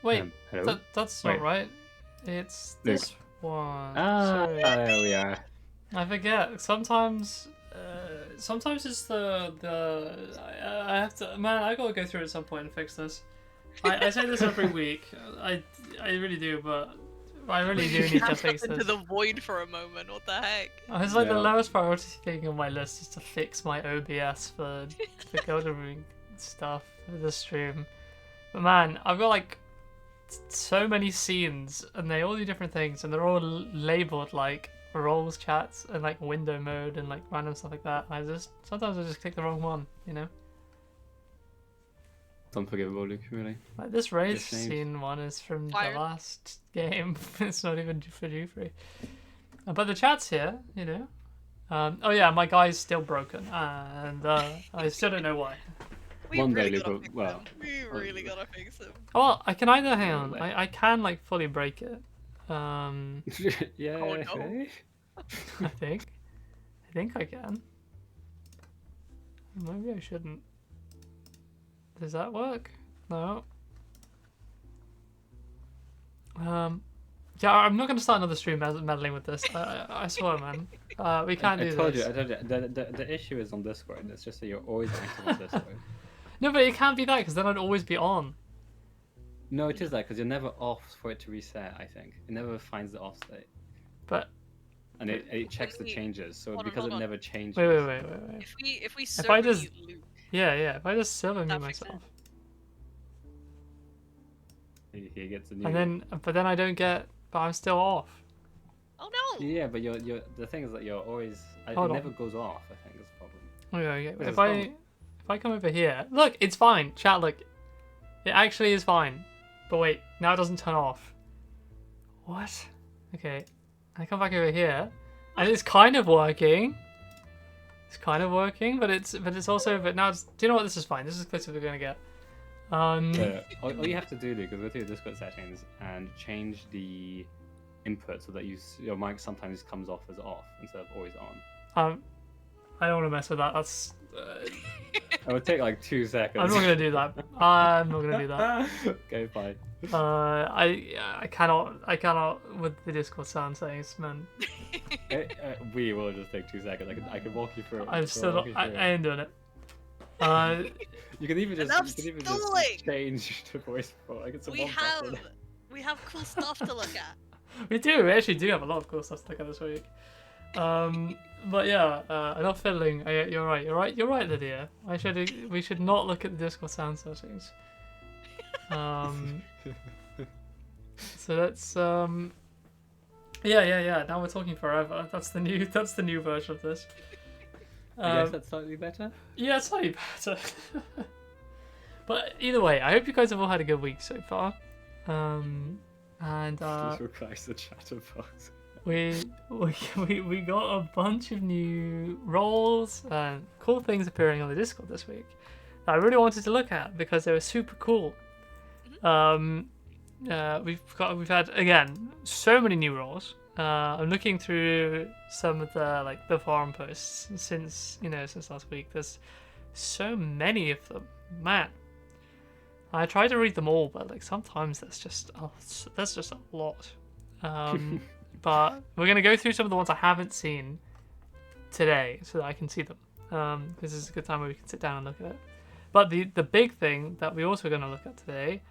Wait, Hello? that's Wait. not right. It's Luke. this one. Ah, Sorry. there we are. I forget. Sometimes it's I have to. Man, I gotta go through at some point and fix this. I say this every week. I really do, but I really do need to fix into this. the void for a moment. What the heck? It's like the Yeah. lowest priority thing on my list is to fix my OBS for Golden Ring stuff for the stream. But man, I've got like so many scenes, and they all do different things, and they're all labeled like roles chats and like window mode and like random stuff like that. Sometimes I just click the wrong one, you know. It's unforgivable, Luke, really. Like this raid Just names. scene one is from Fire. the last game. It's not even for Jufrey. But the chat's here, you know. Oh yeah, my guy's still broken, and I still don't know why. We One day, really Luke, gotta fix well, him. We really gotta fix him. Well, I can either hang No on. way. I can like fully break it. Yeah. Oh, no. I think I can. Maybe I shouldn't. Does that work? No. Yeah, I'm not going to start another stream meddling with this. I swear, man. We can't do I told this. you. The issue is on Discord. It's just that you're always active on Discord. No, but it can't be that because then I'd always be on. No, it is that because you're never off for it to reset. I think it never finds the off state, But and it checks the changes. So Hold on, because hold it on. never changes. wait. If we If I just- server Luke, Yeah. If I just server me That makes myself, He gets a new. but then I don't get. But I'm still off. oh no! Yeah, but you're the thing is that you're always. It Hold on. never goes off. I think is the problem. Okay. Where's If the I phone? if I come over here, look, it's fine. Chat, look, it actually is fine. But wait, now it doesn't turn off. What? Okay, I come back over here, and it's kind of working. It's kind of working, but it's also now. Do you know what? This is fine. This is as close as we're gonna get. Yeah. All you have to do, Luke, is go to your Discord settings and change the input so that your mic sometimes comes off as off instead of always on. I don't want to mess with that. That's. It would take like 2 seconds. I'm not gonna do that. I'm not gonna do that. Okay, fine. I cannot with the Discord sound settings, man. We will just take 2 seconds. I can walk you through it. I'm still not. I ain't doing it. You can even Enough just stalling! change the voice for like it's a We one have button. we have cool stuff to look at. We do. We actually do have a lot of cool stuff to look at this week. But yeah, enough fiddling. You're right, Lydia. We should not look at the Discord sound settings. So that's yeah. Now we're talking forever. That's the new version of this. I guess that's slightly better. Yeah, it's slightly better. But either way, I hope you guys have all had a good week so far. And Jesus Christ, the chatterbox. we got a bunch of new roles and cool things appearing on the Discord this week that I really wanted to look at because they were super cool. We've had again so many new roles. I'm looking through some of the forum posts since last week. There's so many of them, man. I try to read them all, but like sometimes that's just a lot. But we're gonna go through some of the ones I haven't seen today, so that I can see them. This is a good time where we can sit down and look at it. But the big thing that we're also gonna look at today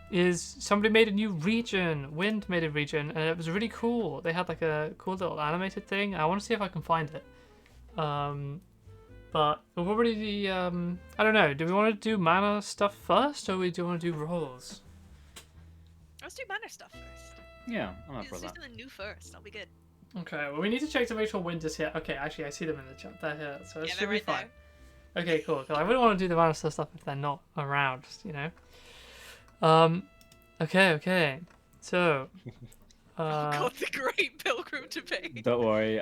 is somebody made a new region. Wind made a region, and it was really cool. They had like a cool little animated thing. I want to see if I can find it. But we've already I don't know. Do we want to do mana stuff first, or do we want to do roles? Let's do Manor stuff first. Yeah, I'm up for Let's do that. something new first. That'll be good. Okay. Well, we need to check to make sure Wind is here. Okay, actually, I see them in the chat. They're here, so it Yeah, should they're be right fine. there. Okay, cool. 'Cause I wouldn't want to do the mana stuff if they're not around. Okay. So. Oh god, the Great Pilgrim Debate. Don't worry,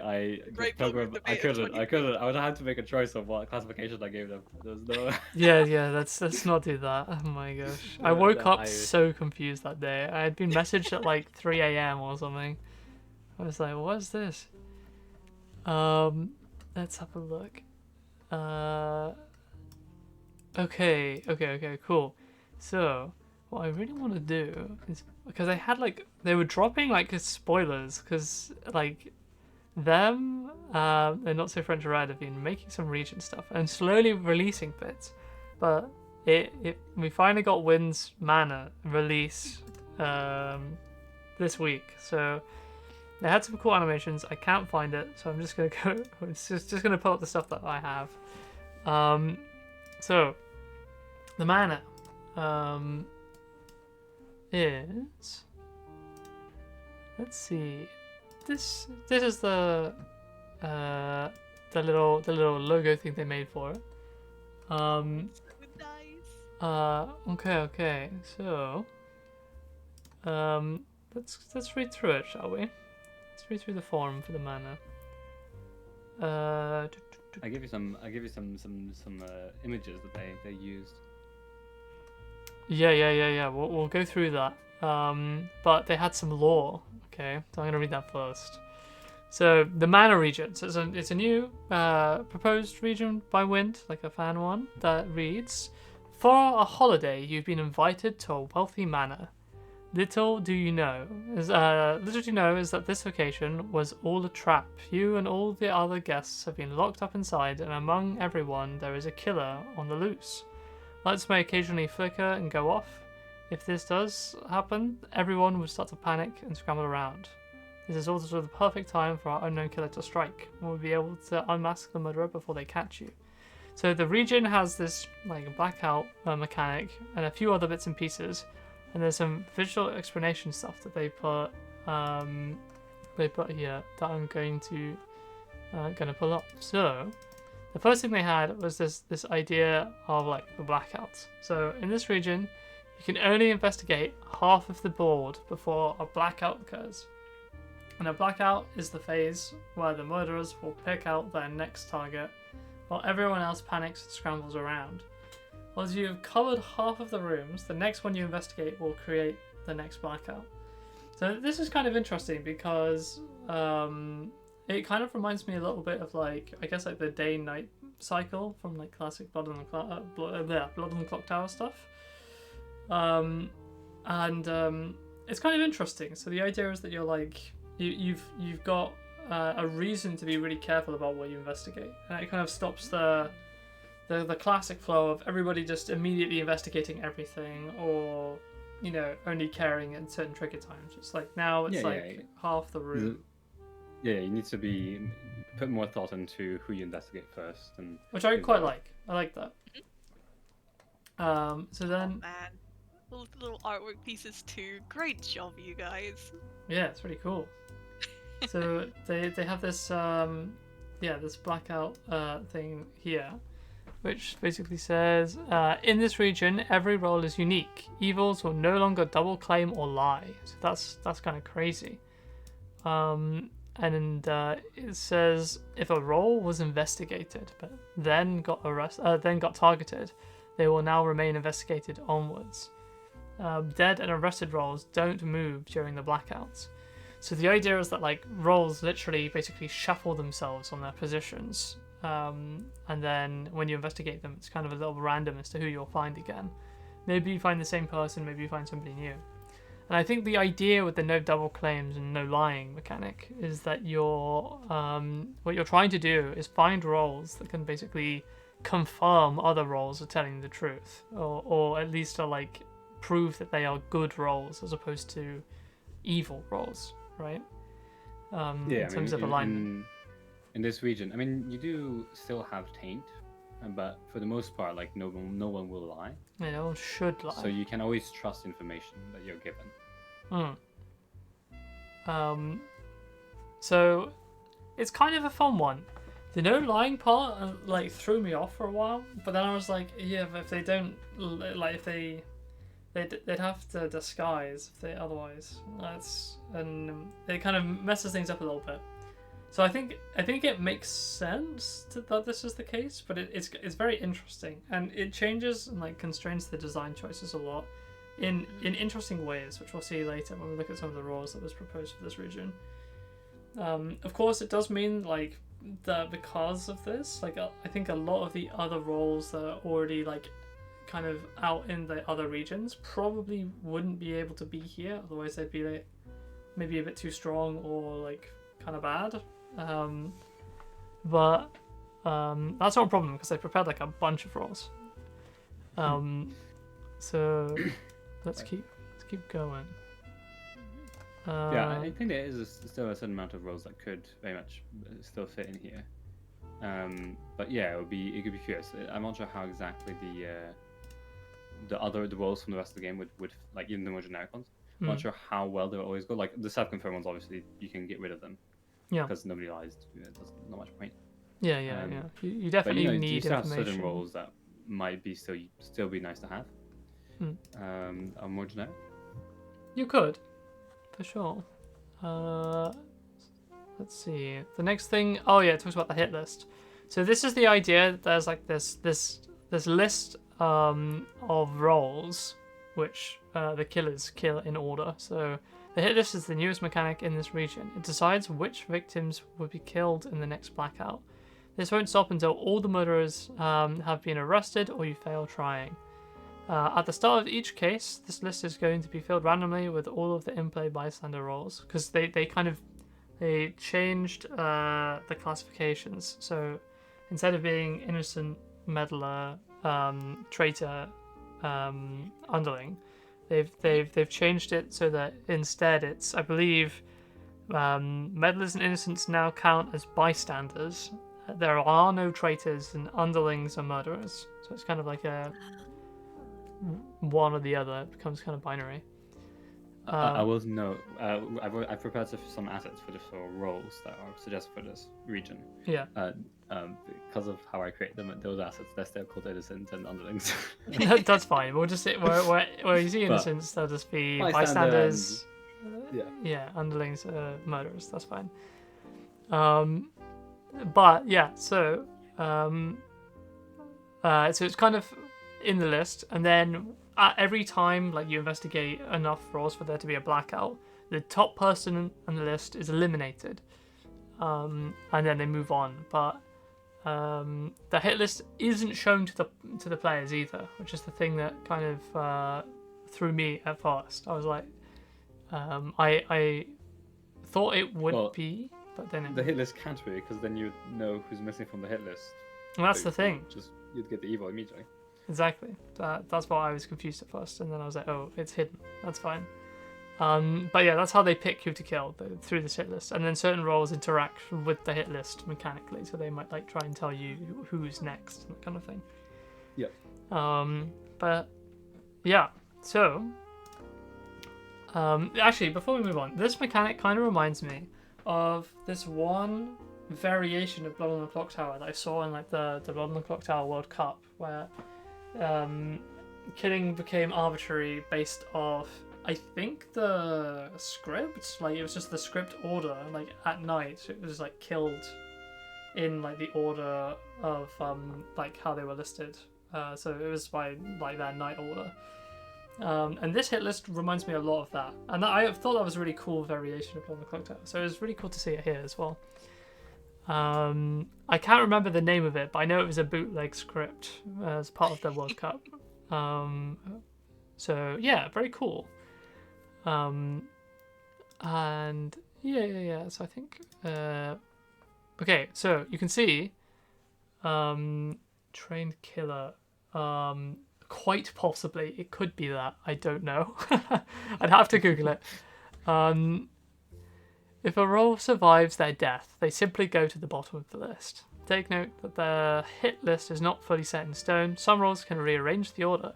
Great Pilgrim, Pilgrim I debate of couldn't. I would have to make a choice of what classification I gave them. There's no. Yeah. Let's not do that. Oh my gosh. I woke up so confused that day. I had been messaged at like 3 a.m. or something. I was like, what is this? Let's have a look. Okay, cool. So, what I really want to do is because they were dropping like spoilers because like them and Not So French Red have been making some region stuff and slowly releasing bits, but we finally got Wynn's Manor release this week, so they had some cool animations. I can't find it, so I'm just gonna go. It's just gonna pull up the stuff that I have. So the Manor is, let's see, this is the little logo thing they made for it. Nice. Okay. So let's read through it, shall we? Let's read through the forum for the Manor. I give you some images that they used. Yeah. We'll go through that. But they had some lore. Okay, so I'm gonna read that first. So the Manor region. So it's a new proposed region by Wind, like a fan one that reads: For a holiday, you've been invited to a wealthy manor. Little do you know is that this vacation was all a trap. You and all the other guests have been locked up inside, and among everyone there is a killer on the loose. Lights may occasionally flicker and go off. If this does happen, everyone would start to panic and scramble around. This is also the perfect time for our unknown killer to strike. We'll be able to unmask the murderer before they catch you. So the region has this like blackout mechanic and a few other bits and pieces. And there's some visual explanation stuff that they put here that I'm going to pull up. So the first thing they had was this idea of like the blackouts. So in this region, you can only investigate half of the board before a blackout occurs. And a blackout is the phase where the murderers will pick out their next target, while everyone else panics and scrambles around. Once you've covered half of the rooms, the next one you investigate will create the next blackout. So this is kind of interesting because it kind of reminds me a little bit of like, I guess like the day and night cycle from like classic Blood on the Clock Tower stuff. It's kind of interesting. So the idea is that you're like, you've got a reason to be really careful about what you investigate, and it kind of stops the classic flow of everybody just immediately investigating everything, or only caring at certain trigger times. It's like now it's half the room. Yeah, you need to put more thought into who you investigate first, and which I quite like. I like that. So then, man, little artwork pieces too. Great job, you guys. Yeah, it's pretty cool. So they have this this blackout thing here, which basically says, in this region, every role is unique. Evils will no longer double claim or lie. So that's kind of crazy. And it says if a role was investigated but then got targeted, they will now remain investigated onwards. Dead and arrested roles don't move during the blackouts. So the idea is that like roles literally basically shuffle themselves on their positions. And then when you investigate them, it's kind of a little random as to who you'll find again. Maybe you find the same person, maybe you find somebody new. And I think the idea with the no double claims and no lying mechanic is that what you're trying to do is find roles that can basically confirm other roles are telling the truth, or at least are like prove that they are good roles as opposed to evil roles, right? In terms of alignment. In this region, I mean, you do still have taint, but for the most part, like no one will lie. Yeah, no one should lie. So you can always trust information that you're given. So it's kind of a fun one. The no lying part like threw me off for a while, but then I was like, yeah, if they don't like, if they'd have to disguise if they otherwise. And it kind of messes things up a little bit. So I think it makes sense that this is the case, but it's very interesting, and it changes and like constrains the design choices a lot in interesting ways, which we'll see later when we look at some of the roles that was proposed for this region. Of course, it does mean like that because of this, like I think a lot of the other roles that are already like kind of out in the other regions probably wouldn't be able to be here. Otherwise, they'd be like maybe a bit too strong or like kind of bad. But that's not a problem because I prepared like a bunch of rolls. So let's keep going. Yeah, I think there is still a certain amount of roles that could very much still fit in here. But yeah, it could be curious. I'm not sure how exactly the roles from the rest of the game would like even the more generic ones. I'm not sure how well they will always go. Like the self-confirmed ones, obviously you can get rid of them. Yeah. Because nobody lies. There's not much point. Yeah. You definitely but, need you still have information. certain roles that might be still be nice to have. Are more generic. You could, for sure. Let's see. The next thing. Oh yeah, it talks about the hit list. So this is the idea that there's like this list of roles which the killers kill in order. So the hit list is the newest mechanic in this region. It decides which victims will be killed in the next blackout. This won't stop until all the murderers have been arrested or you fail trying. At the start of each case, this list is going to be filled randomly with all of the in-play bystander roles because they changed the classifications. So instead of being innocent, meddler, traitor, underling, they've changed it so that instead it's, I believe, meddlers and innocents now count as bystanders. There are no traitors and underlings are murderers. So it's kind of like a one or the other. It becomes kind of binary. I will note, I've prepared some assets for roles that are suggested for this region. Yeah. Because of how I create them, those assets, they're still called innocent and underlings. That's fine. We'll just say where you see innocents, they'll just be bystanders. Yeah, underlings, murderers. That's fine. But yeah, so it's kind of in the list, and then every time like you investigate enough roles for there to be a blackout, the top person on the list is eliminated, and then they move on. But the hit list isn't shown to the players either, which is the thing that kind of threw me at first. I was like, I thought it would be, but then the hit list can't be, because then you'd know who's missing from the hit list. Well, that's the thing. You'd get the evil immediately. Exactly. That's why I was confused at first, and then I was like, oh, it's hidden. That's fine. But yeah, that's how they pick who to kill through this hit list, and then certain roles interact with the hit list mechanically, so they might like try and tell you who's next, that kind of thing. Yeah. But yeah, so actually, before we move on, this mechanic kind of reminds me of this one variation of Blood on the Clock Tower that I saw in like the Blood on the Clock Tower World Cup, where killing became arbitrary based off, I think, the script. Like it was just the script order. Like at night, it was like killed in like the order of like how they were listed. So it was by like their night order. And this hit list reminds me a lot of that. And I thought that was a really cool variation of Blood on the Clock Tower. So it was really cool to see it here as well. I can't remember the name of it, but I know it was a bootleg script as part of the World Cup. So yeah, very cool. And yeah. So I think okay. So you can see trained killer. Quite possibly it could be that. I don't know. I'd have to Google it. If a role survives their death, they simply go to the bottom of the list. Take note that the hit list is not fully set in stone. Some roles can rearrange the order.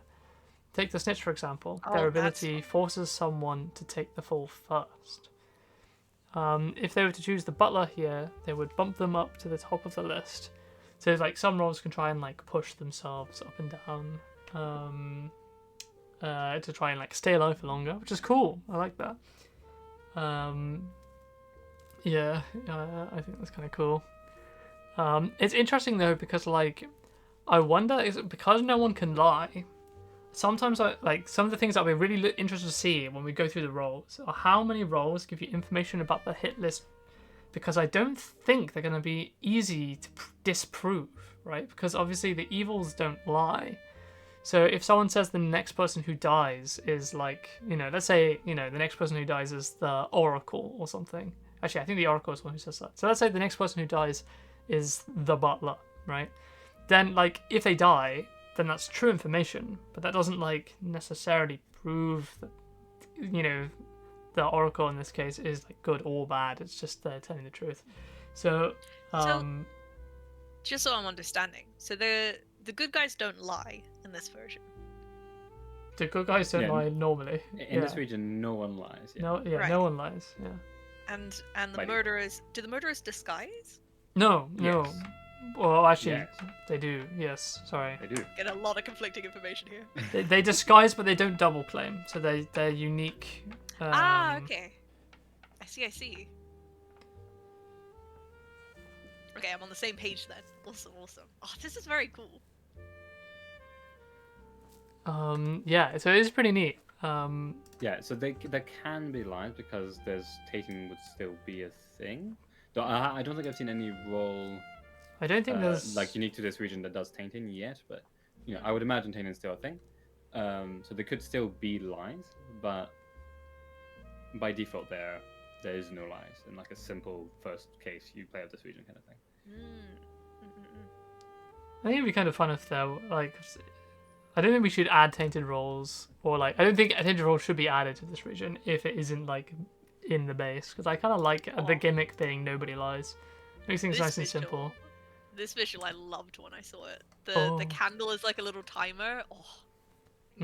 Take the snitch, for example. Their ability forces someone to take the fall first. If they were to choose the butler here, they would bump them up to the top of the list. So like some roles can try and like push themselves up and down to try and like stay alive for longer, which is cool. I like that. Yeah, I think that's kind of cool. It's interesting though, because like I wonder, is it because no one can lie? Sometimes I like some of the things that I'll be really interested to see when we go through the roles are how many roles give you information about the hit list, because I don't think they're going to be easy to disprove, right? Because obviously the evils don't lie. So if someone says the next person who dies is like, let's say, the next person who dies is the Oracle or something. Actually, I think the Oracle is the one who says that. So let's say the next person who dies is the Butler, right? Then, like, if they die, then that's true information, but that doesn't, like, necessarily prove that, the Oracle in this case is, like, good or bad. It's just they're telling the truth. So, just so I'm understanding, so the good guys don't lie in this version. The good guys don't lie normally. In this region, no one lies. Yeah. No, Right. no one lies. Yeah. And the murderers, do the murderers disguise? No. Yes. Well, actually, Yes. they do. Yes. Sorry. They do. Get a lot of conflicting information here. They disguise, but they don't double claim. So they're unique. Okay. I see. Okay, I'm on the same page then. Awesome. Oh, this is very cool. Yeah. So it is pretty neat. Yeah, so there can be lines because tainting would still be a thing. Though I don't think I've seen any role I don't think there's like unique to this region that does tainting yet, but I would imagine tainting is still a thing. So there could still be lines, but by default there is no lies in like a simple first case you play of this region kind of thing. I think it'd be kind of fun if there, like, I don't think we should add tainted roles, or like, I don't think a tainted role should be added to this region if it isn't like in the base, because I kind of like the gimmick being nobody lies. Makes things nice and simple. This visual I loved when I saw it. The candle is like a little timer.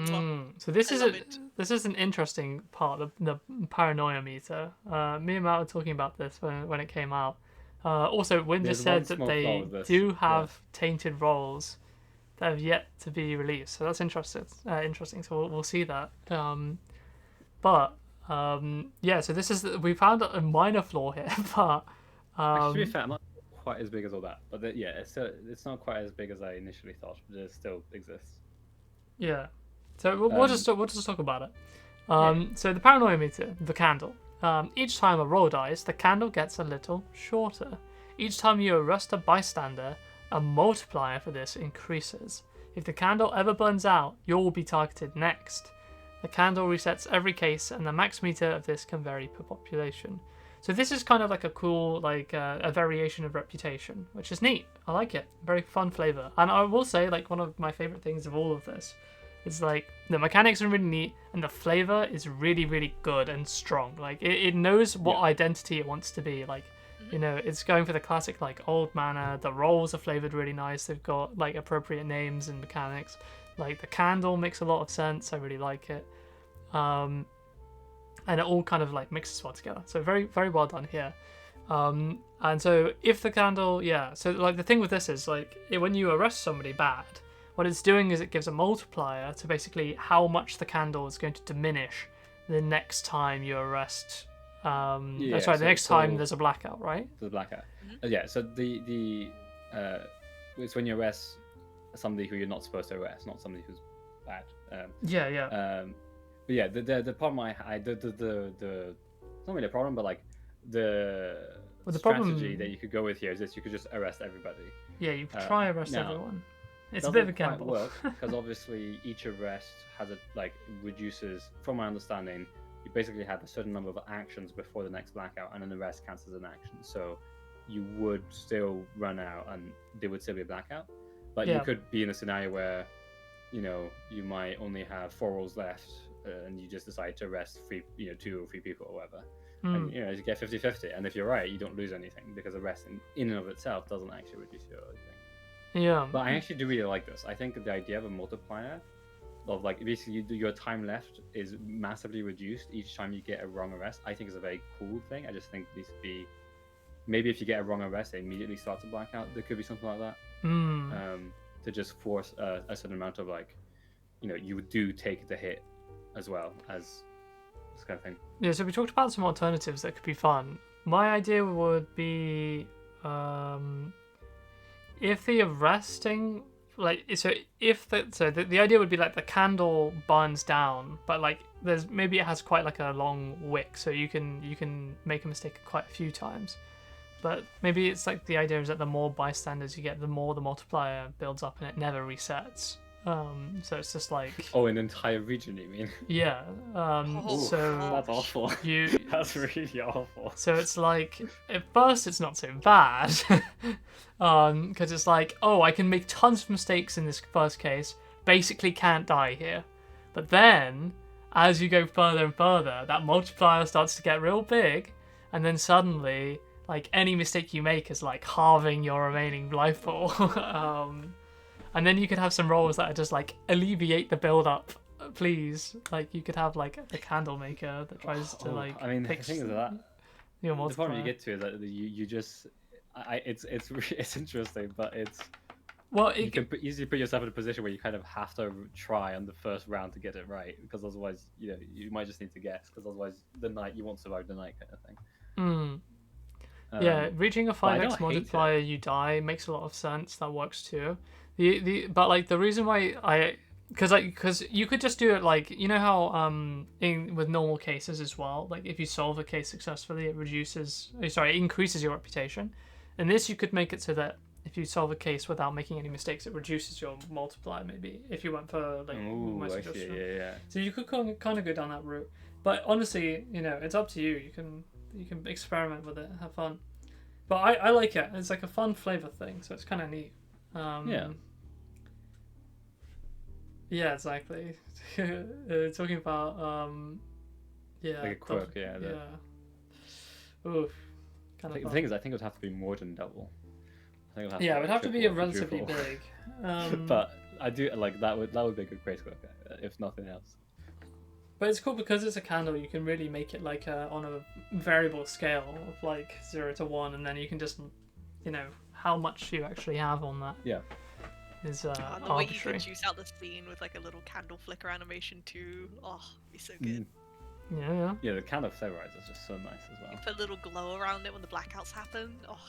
So this is an interesting part of the paranoia meter. Me and Matt were talking about this when it came out. Also, Win just said that they do have tainted roles that have yet to be released, so that's interesting. So we'll see that. So we found a minor flaw here, but actually, to be fair, I'm not quite as big as all that, but it's not quite as big as I initially thought, but it still exists. Yeah. So we'll just talk about it. So the paranoia meter, the candle. Each time a roll dies, the candle gets a little shorter. Each time you arrest a bystander, a multiplier for this increases. If the candle ever burns out, you'll be targeted next. The candle resets every case, and the max meter of this can vary per population. So this is kind of like a cool, like a variation of reputation, which is neat. I like it. Very fun flavor. And I will say, like, one of my favorite things of all of this is like the mechanics are really neat, and the flavor is really, really good and strong. Like it knows what identity it wants to be. Like, it's going for the classic like old Manor. The rolls are flavored really nice. They've got like appropriate names and mechanics. Like the candle makes a lot of sense. I really like it. And it all kind of like mixes well together. So very, very well done here. And so if the candle, so like the thing with this is like when you arrest somebody bad, what it's doing is it gives a multiplier to basically how much the candle is going to diminish the next time you arrest. The next time there's a blackout, right? There's a blackout. So it's when you arrest somebody who you're not supposed to arrest, not somebody who's bad. The problem it's not really a problem, but like the strategy that you could go with here is this: you could just arrest everybody. Yeah, you could try arrest everyone. It's a bit of a gamble. Work because obviously each arrest has reduces. From my understanding, you basically have a certain number of actions before the next blackout, and an arrest counts as an action. So you would still run out, and there would still be a blackout. But you could be in a scenario where, you might only have 4 rolls left, and you just decide to arrest 2 or 3 people or whatever. And you get 50-50. And if you're right, you don't lose anything because arresting in and of itself doesn't actually reduce your thing. Yeah. But I actually do really like this. I think the idea of a multiplier of like basically your time left is massively reduced each time you get a wrong arrest, I think is a very cool thing. I just think this would be maybe if you get a wrong arrest, it immediately starts a blackout. There could be something like that. To just force a certain amount of you do take the hit as well as this kind of thing. Yeah, so we talked about some alternatives that could be fun. My idea would be if the arresting the idea would be like the candle burns down, but like maybe it has quite like a long wick, so you can make a mistake quite a few times. But maybe it's like the idea is that the more bystanders you get, the more the multiplier builds up and it never resets. So it's just like Oh, an entire region, you mean? yeah. Oh, So That's awful. you That's really awful. so it's like at first it's not so bad, because it's like, oh, I can make tons of mistakes in this first case, basically can't die here. But then as you go further and further, that multiplier starts to get real big, and then suddenly like any mistake you make is like halving your remaining life pool. And then you could have some rolls that are just like alleviate the build up, please. Like you could have like a candle maker that tries to like I mean, the pick thing is that your the multiplier. problem you get to is that you just, it's interesting, but it's Well, you can easily put yourself in a position where you kind of have to try on the first round to get it right, because otherwise, you might just need to guess, because otherwise you won't survive the night kind of thing. Yeah, reaching a but I 5x don't hate multiplier, you die, makes a lot of sense. That works too. But like the reason why because you could just do it like, you know how with normal cases as well, like if you solve a case successfully, it increases your reputation. In this, you could make it so that if you solve a case without making any mistakes, it reduces your multiplier. Maybe if you went for like my I see, suggestion. yeah. So you could kind of go down that route. But honestly, it's up to you. You can experiment with it, have fun. But I like it. It's like a fun flavor thing, so it's kind of neat. Yeah. Yeah, exactly. Talking about yeah. Like a quirk, yeah. Oof. Kind of The thing is, I think it would have to be more than double. I think it would have to be a triple or relatively quadruple. big. But I do like that would be a good grace quirk, if nothing else. But it's cool because it's a candle. You can really make it like on a variable scale of like 0 to 1, and then you can just, how much you actually have on that. Yeah. Is the way you arbitrary. could juice out the scene with like a little candle flicker animation too. Oh, it'd be so good. Yeah. Yeah, the candle flavorizer is just so nice as well. You put a little glow around it when the blackouts happen. Oh.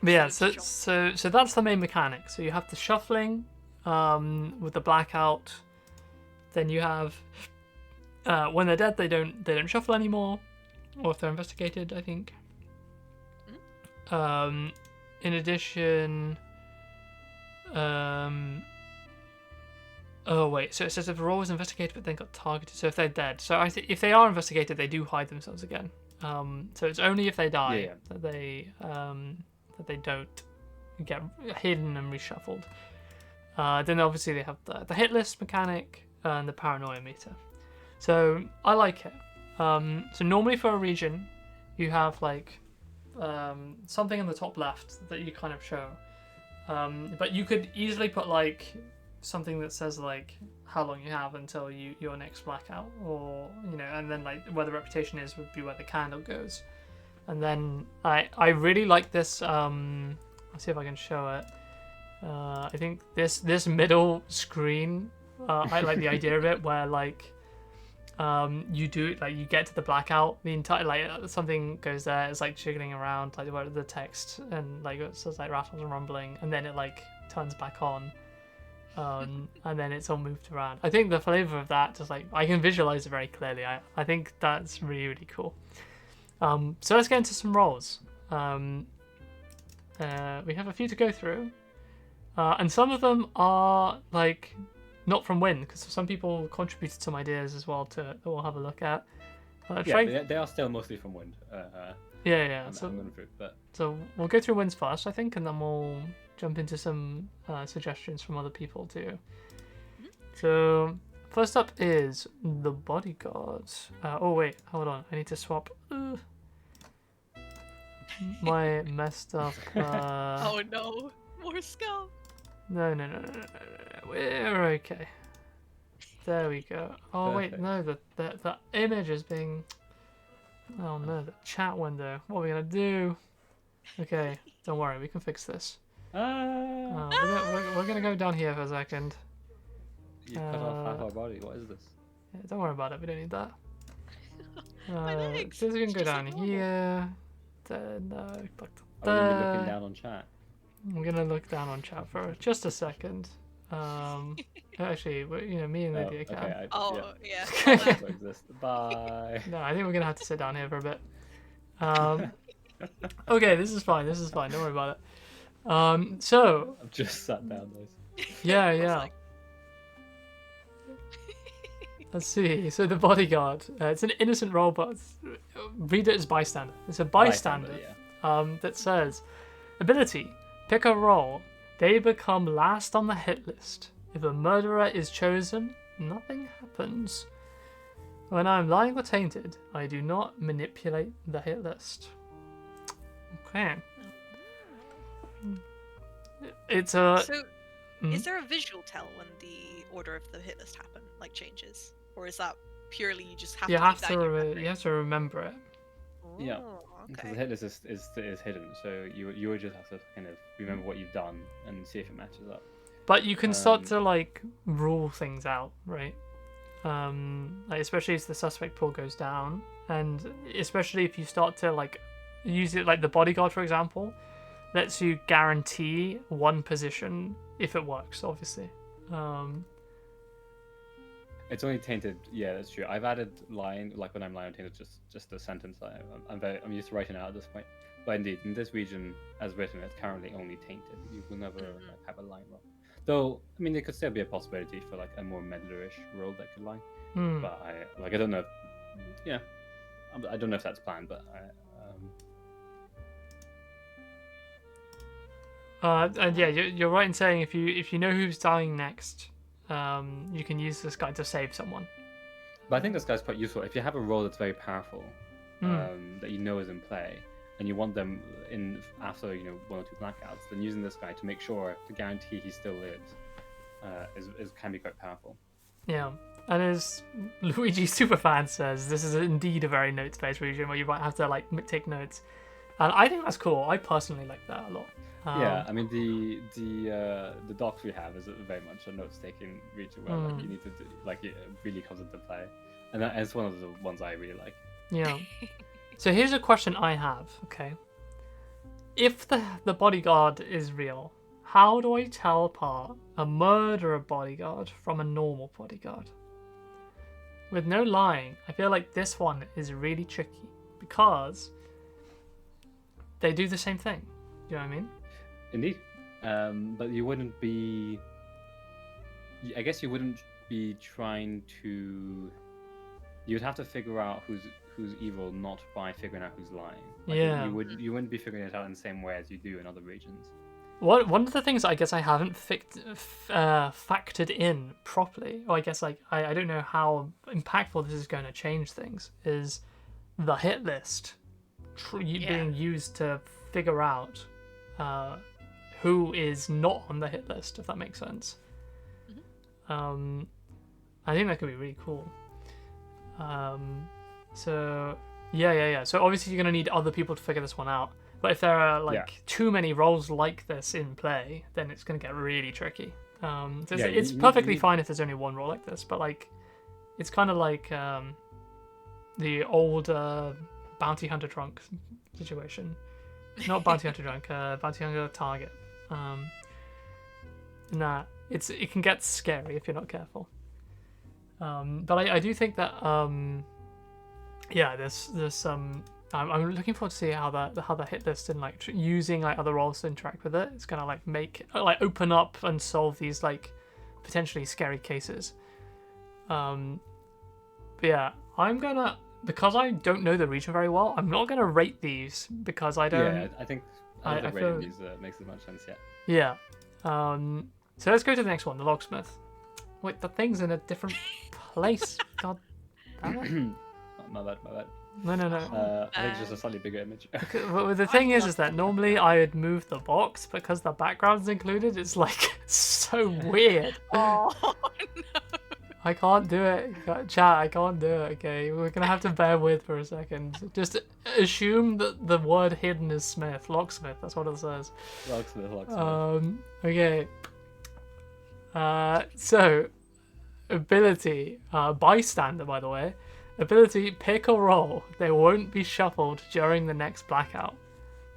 But yeah, excellent job. so that's the main mechanic. So you have the shuffling, with the blackout. Then you have, when they're dead, they don't shuffle anymore, or if they're investigated, I think. In addition, oh wait, so it says if a role was investigated but then got targeted. So if they're dead, so if they are investigated, they do hide themselves again. So it's only if they die that they don't get hidden and reshuffled. Then obviously they have the hit list mechanic and the paranoia meter. So I like it. So normally for a region, you have like something in the top left that you kind of show. But you could easily put like something that says like how long you have until your next blackout, or and then like where the reputation is would be where the candle goes. And then I really like this. I'll see if I can show it. I think this middle screen, I like the idea of it, where like you do like you get to the blackout, the entire like something goes there, it's like jiggling around like where the text and like it says like rattles and rumbling, and then it like turns back on, and then it's all moved around. I think the flavor of that, just like I can visualize it very clearly. I think that's really, really cool. So let's get into some roles. We have a few to go through. And some of them are like not from Win, because some people contributed some ideas as well that we'll have a look at. They are still mostly from Wind. Yeah. But So we'll go through Wins first, I think, and then we'll jump into some suggestions from other people too. So first up is the Bodyguard. Oh wait, hold on, I need to swap. My messed up. Oh no, more scum. No. We're okay. There we go. Oh wait, no, the image is being. Oh no, the chat window. What are we gonna do? Okay, don't worry, we can fix this. We're gonna go down here for a second. You cut off half our body. What is this? Yeah, don't worry about it. We don't need that. My legs. So we can It's go just down like normal. here. No, Are we gonna be looking down on chat? I'm gonna look down on chat for just a second. Actually, me and Lydia can. Okay, Yeah. Doesn't exist. Bye. No, I think we're gonna have to sit down here for a bit. Okay, this is fine. Don't worry about it. So I've just sat down, guys. Yeah, I was yeah. like, Let's see. So the bodyguard. It's an innocent role, but read it as bystander. It's a bystander. yeah. That says ability. Pick a role. They become last on the hit list. If a murderer is chosen, nothing happens. When I'm lying or tainted, I do not manipulate the hit list. Okay. It's a. so Mhm. is there a visual tell when the order of the hit list changes? Or is that purely you just have You to have keep that in your to. memory? You have to remember it. Yeah. Oh, Because the okay. hit list is hidden, so you would just have to kind of remember what you've done and see if it matches up. But you can start Um, to like rule things out, right? Like especially as the suspect pool goes down, and especially if you start to like use it, like the bodyguard, for example, lets you guarantee one position if it works, obviously. Um, It's only tainted. Yeah, that's true. I've added line like when I'm lying on tainted, just a sentence. I'm used to writing out at this point. But indeed, in this region, as written, it's currently only tainted. You will never like, have a line roll. Though, I mean, there could still be a possibility for like a more meddlerish roll that could line. hmm. But I don't know. Yeah, I don't know if that's planned, but And yeah, you're right in saying if you know who's dying next, you can use this guy to save someone. But I think this guy's quite useful. If you have a role that's very powerful, that you know is in play, and you want them in after one or two blackouts, then using this guy to make sure to guarantee he still lives is can be quite powerful. Yeah. And as Luigi Superfan says, this is indeed a very notes-based region where you might have to like take notes, and I think that's cool. I personally like that a lot. Yeah, I mean the docs we have is very much a notes-taking region where like you need to do, like it really comes into play, and it's one of the ones I really like. Yeah. So here's a question I have. Okay. If the bodyguard is real, how do I tell apart a murderer bodyguard from a normal bodyguard? With no lying, I feel like this one is really tricky because they do the same thing. Do you know what I mean? Indeed, but you wouldn't be. I guess you wouldn't be trying to. You'd have to figure out who's evil, not by figuring out who's lying. Like, Yeah. You wouldn't be figuring it out in the same way as you do in other regions. One of the things I guess I haven't factored in properly, or I guess like I don't know how impactful this is going to change things, is the hit list being used to figure out who is not on the hit list, if that makes sense. I think that could be really cool. So yeah. So obviously you're gonna need other people to figure this one out. But if there are like too many roles like this in play, then it's gonna get really tricky. So it's perfectly fine if there's only one role like this, but like it's kind of like the old bounty hunter trunk situation. Not bounty hunter trunk, bounty hunter target. It can get scary if you're not careful. But I do think that there's some. I'm looking forward to see how the hit list and like using like other roles to interact with it. It's gonna like make open up and solve these like potentially scary cases. But yeah, I'm gonna, because I don't know the region very well, I'm not gonna rate these because I don't. Yeah, I think I rating feel, these makes as much sense. Yeah. So let's go to the next one, the locksmith. Wait, the thing's in a different place. God damn it. My bad. No. I think it's just a slightly bigger image. Well, the thing is that normally I would move the box because the background's included. It's like so weird. Oh no. I can't do it. Chat, I can't do it. Okay, we're gonna have to bear with for a second. Just assume that the word hidden is Smith, locksmith. That's what it says. Locksmith. Okay. So ability, bystander, by the way. Ability, pick or roll. They won't be shuffled during the next blackout.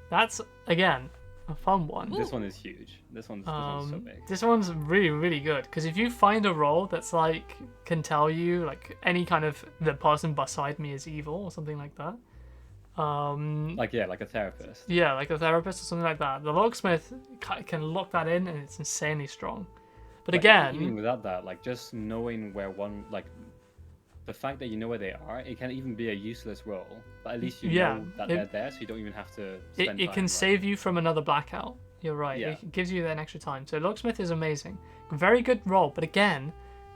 That's, again, a fun one. This one is huge. This one's so big. This one's really, really good, because if you find a role that's like, can tell you, like, any kind of, the person beside me is evil, or something like that. Like a therapist. Yeah, like a therapist or something like that. The locksmith can lock that in, and it's insanely strong. But Even again, without that, like just knowing where one, like the fact that you know where they are, it can even be a useless roll, but at least you yeah, know that they're there, so you don't even have to it, spend it time. can Like, save you from another blackout. You're right. Yeah. It gives you that extra time. So locksmith is amazing. Very good roll, but again,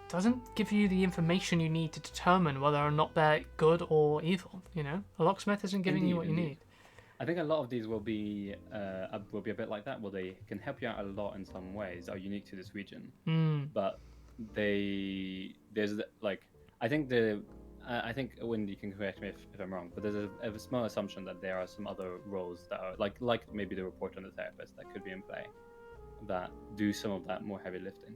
doesn't give you the information you need to determine whether or not they're good or evil. You know, a locksmith isn't giving you what you need. I think a lot of these will be a bit like that, where they can help you out a lot in some ways, are unique to this region. But like I think I think Wendy can correct me if I'm wrong, but there's a small assumption that there are some other roles that are like maybe the reporter and the therapist that could be in play that do some of that more heavy lifting.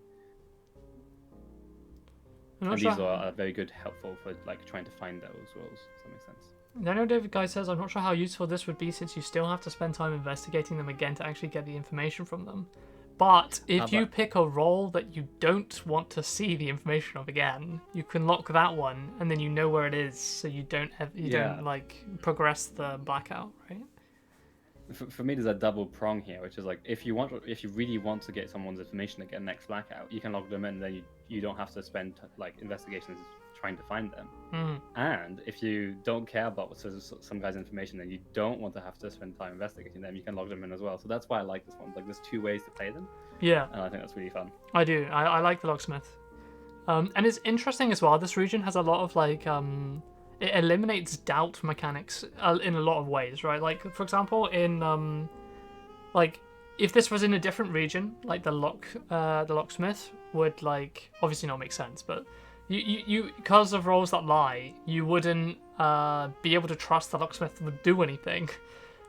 And these are very good, helpful for like trying to find those roles. Does that make sense? Daniel David Guy says, I'm not sure how useful this would be since you still have to spend time investigating them again to actually get the information from them. But if you pick a role that you don't want to see the information of again, you can lock that one and then you know where it is, so you don't like progress the blackout, right? For me, there's a double prong here, which is like if you really want to get someone's information to get next blackout, you can log them in. Then you don't have to spend like investigations trying to find them. And if you don't care about some guy's information and you don't want to have to spend time investigating them, you can log them in as well. So that's why I like this one. Like there's two ways to play them. Yeah, and I think that's really fun. I do. I like the locksmith, and it's interesting as well. This region has a lot of like it eliminates doubt mechanics in a lot of ways, right? Like, for example, in like if this was in a different region, like the locksmith would like obviously not make sense, but you because of roles that lie, you wouldn't be able to trust the locksmith would do anything.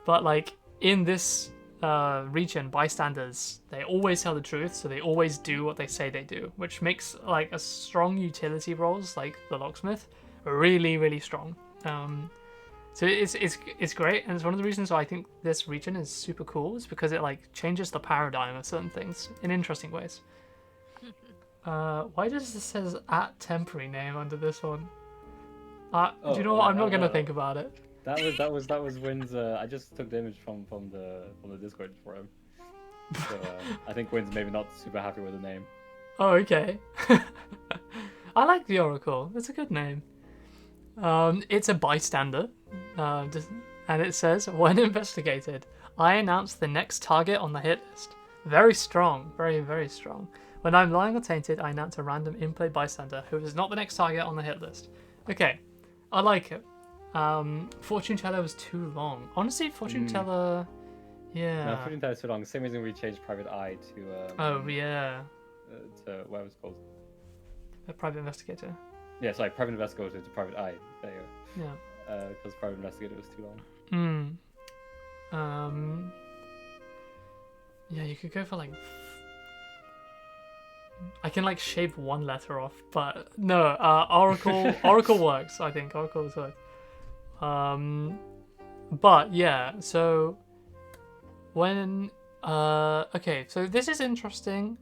But like in this region, bystanders, they always tell the truth, so they always do what they say they do, which makes like a strong utility roles like the locksmith really, really strong. So it's great, and it's one of the reasons why I think this region is super cool, is because it like changes the paradigm of certain things in interesting ways. Why does this says at temporary name under this one? Do you know what? I'm not gonna think about it. That was Wynn's. I just took the image from the Discord for him. So I think Wynn's maybe not super happy with the name. Oh, okay. I like the Oracle. It's a good name. It's a bystander, and it says, when investigated, I announce the next target on the hit list. Very strong, very, very strong. When I'm lying or tainted, I announce a random in-play bystander who is not the next target on the hit list. Okay, I like it. Fortune Teller was too long. Honestly, Fortune Teller, yeah. No, Fortune Teller is too long. Same reason we changed Private Eye to. Oh yeah. To what was it called? A private investigator. Yeah, sorry, Private Investigator to Private Eye. There you go. Yeah. Because Private Investigator was too long. Yeah, you could go for like. I can like shave one letter off, but no. Oracle works. I think Oracle works. But yeah. So when okay, so this is interesting.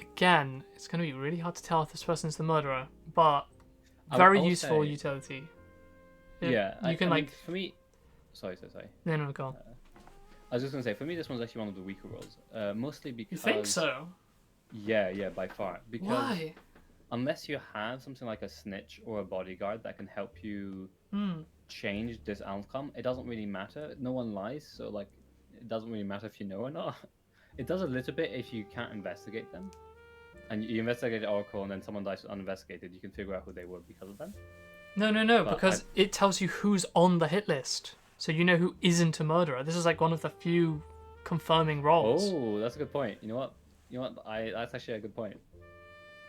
Again, it's going to be really hard to tell if this person's the murderer, but very useful utility. Yeah, you can like. Mean, for me, sorry. No, go on. I was just going to say, for me, this one's actually one of the weaker roles. Mostly because. You think so? Yeah, by far. Because why? Unless you have something like a snitch or a bodyguard that can help you change this outcome, it doesn't really matter. No one lies, so like, it doesn't really matter if you know or not. It does a little bit if you can't investigate them. And you investigate the Oracle and then someone dies uninvestigated, you can figure out who they were because of them. No, because it tells you who's on the hit list. So you know who isn't a murderer. This is like one of the few confirming roles. Oh, that's a good point. You know what? That's actually a good point.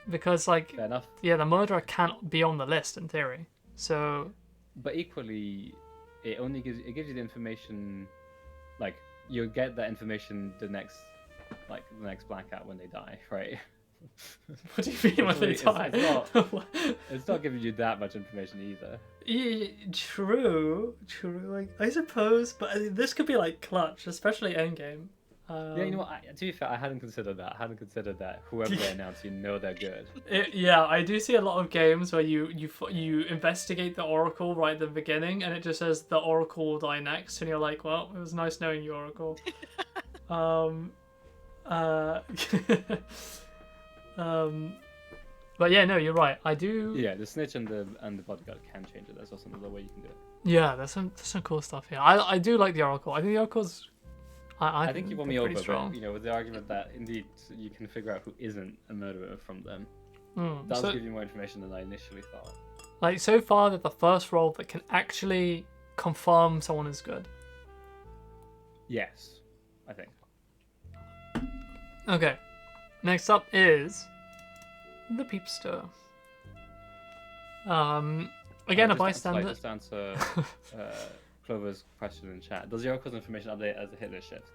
Because like, fair enough. Yeah, the murderer can't be on the list in theory. So. But equally, it gives you the information, like you'll get that information the next blackout when they die, right? What do you mean when they die? It's not giving you that much information either. Yeah, true. Like I suppose, but this could be like clutch, especially endgame. Yeah, you know what? To be fair, I hadn't considered that. Whoever they announce, they're good. Yeah, I do see a lot of games where you investigate the Oracle right at the beginning, and it just says the Oracle will die next, and you're like, well, it was nice knowing you, Oracle. Uh, but yeah, no, you're right. I do. Yeah, the snitch and the bodyguard can change it. That's also another way you can do it. Yeah, there's some cool stuff here. I do like the Oracle. I think the Oracle's. I think you won me they're over, pretty strong. but you know, with the argument that indeed you can figure out who isn't a murderer from them, Mm, does so, give you more information than I initially thought. like so far, they're the first role that can actually confirm someone is good. Yes, I think. Okay, next up is the Peepster. Again, a bystander. Just answer Clover's question in chat. Does the Oracle's information update as the hit list shifts?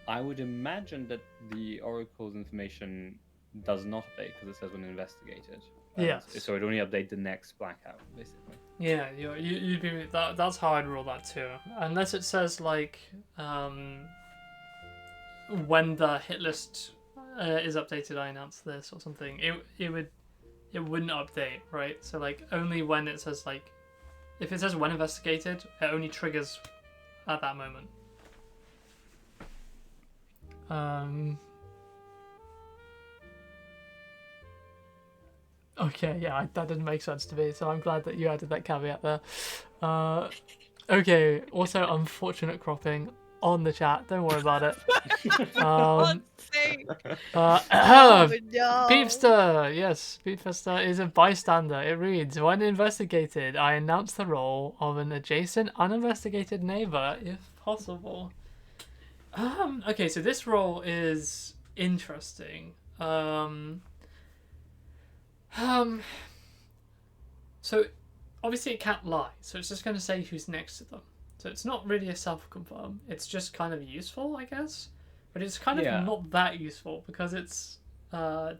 I would imagine that the Oracle's information does not update because it says when investigated. Yes. So it only update the next blackout, basically. Yeah, you'd be that's how I'd rule that too. Unless it says like when the hit list is updated, I announce this or something. It wouldn't update, right? So like only when it says like if it says when investigated, it only triggers at that moment. Okay, yeah, that didn't make sense to me, so I'm glad that you added that caveat there. Okay, also unfortunate cropping on the chat. Don't worry about it. God's sake. Oh, no. Peepster! Yes, Peepster is a bystander. It reads, when investigated, I announce the role of an adjacent uninvestigated neighbor, if possible. Okay, so this role is interesting. So obviously it can't lie, so it's just going to say who's next to them. So it's not really a self-confirm. It's just kind of useful, I guess. But it's kind of not that useful because it's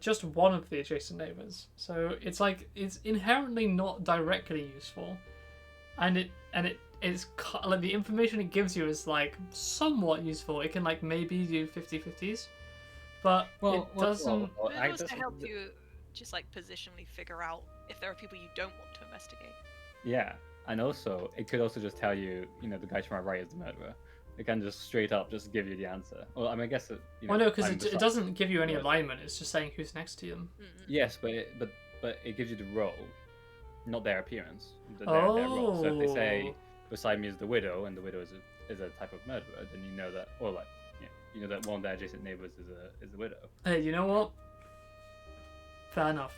just one of the adjacent neighbors. So it's like it's inherently not directly useful, and it's like the information it gives you is like somewhat useful. It can like maybe do 50-50s, but it doesn't. But it also help you just like positionally figure out if there are people you don't want to investigate. Yeah, and also it could also just tell you, you know, the guy to my right is the murderer. It can just straight up just give you the answer. Well, I mean, I guess it. You know, well, no, because it doesn't give you any alignment. It's just saying who's next to them. Yes, but it gives you the role, not their appearance. Their role. So if they say beside me is the widow, and the widow is a type of murderer, then you know that, or like, yeah, you know that one of their adjacent neighbors is the widow. Hey, you know what? Fair enough.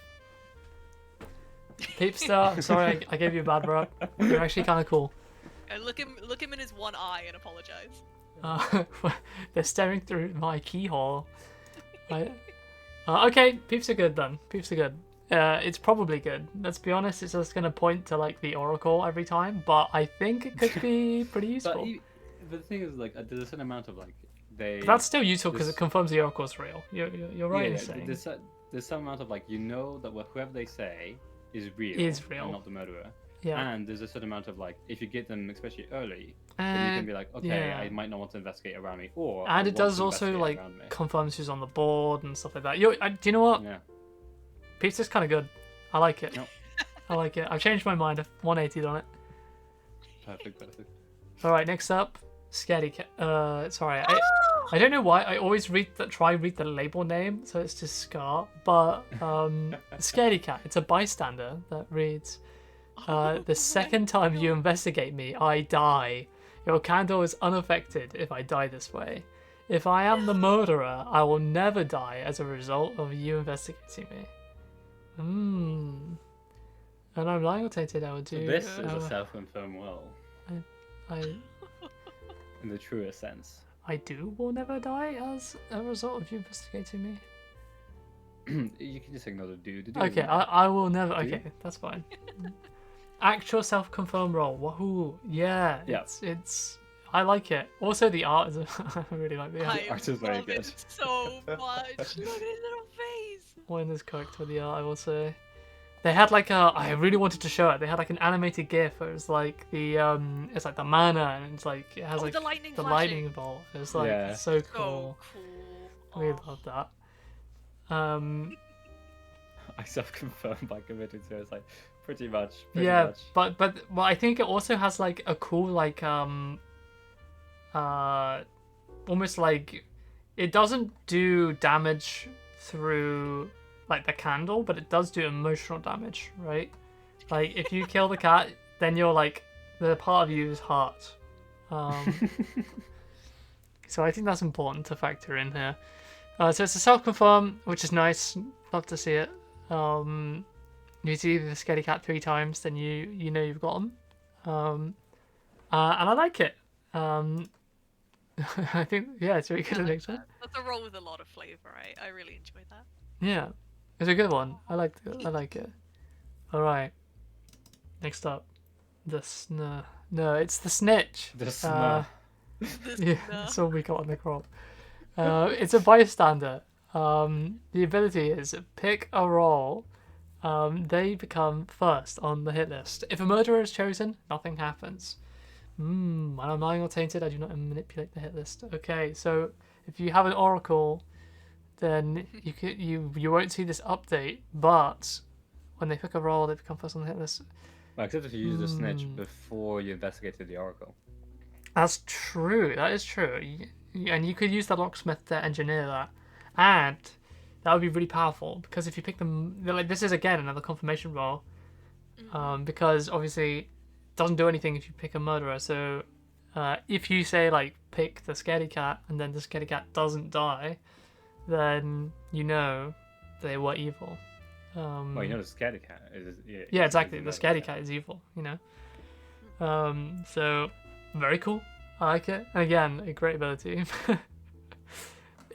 Peepstar, I'm sorry I gave you a bad rap. You're actually kind of cool. And look him in his one eye and apologize. They're staring through my keyhole. Okay, peeps are good then. Peeps are good. It's probably good. Let's be honest, it's just going to point to like the Oracle every time, but I think it could be pretty useful. But the thing is, like, there's a certain amount of like they. But that's still useful because it confirms the Oracle's real. You're right in saying. There's some amount of like you know that whoever they say is real, and not the murderer. Yeah. And there's a certain amount of like if you get them especially early, then you can be like, okay, I might not want to investigate around me, or and it does also like confirms who's on the board and stuff like that. Do you know what? Yeah. Pizza's kind of good. I like it. Nope. I like it. I've changed my mind. I've 180'd on it. Perfect. All right, next up, Scaredy Cat. Sorry, I don't know why I always read the label name, so it's just Scar. But Scaredy Cat. It's a bystander that reads, the second time you investigate me, I die. Your candle is unaffected if I die this way. If I am the murderer, I will never die as a result of you investigating me. And I'm lying or tainted, I would do. This is a self-confirmed will. I in the truest sense. I will never die as a result of you investigating me. You can just ignore the dude. Okay, I will never. Okay, that's fine. Actual self-confirmed role. Wahoo! Yeah. It's. I like it. Also, the art is. I really like the art. The art is very good. So much. Look at his little face. When is correct with the art, I will say. They had like a. I really wanted to show it. They had like an animated GIF. Where it was like the it's like the Manor, and it's like it has like the lightning bolt. It's like so cool. We love that. I self-confirmed by committing to it. It's like pretty much. But I think it also has like a cool like almost like it doesn't do damage through like the candle, but it does do emotional damage, right? Like if you kill the cat, then you're like the part of you is hurt. So I think that's important to factor in here. So it's a self-confirm, which is nice. Love to see it. You see the scaredy cat 3 times, then you know you've got them. And I like it. I think it's really good I at like next one. that. That's a roll with a lot of flavor. I really enjoyed that. Yeah, it's a good one. I like it. All right. Next up, no, it's the snitch. The snur. Yeah, that's all we got on the crop. It's a bystander. The ability is pick a role. They become first on the hit list. If a murderer is chosen, nothing happens. When I'm lying or tainted, I do not manipulate the hit list. Okay, so if you have an oracle, then you won't see this update. But when they pick a role, they become first on the hit list. Well, except if you use the snitch before you investigated the oracle. That's true. That is true. And you could use the locksmith to engineer that, and that would be really powerful because if you pick them, like this is again another confirmation roll, because obviously it doesn't do anything if you pick a murderer. So if you say like pick the scaredy cat and then the scaredy cat doesn't die, then you know they were evil. Well, you know the scaredy cat is. Yeah, exactly. The scaredy cat is evil. You know. So. Very cool. I like it. And again, a great ability.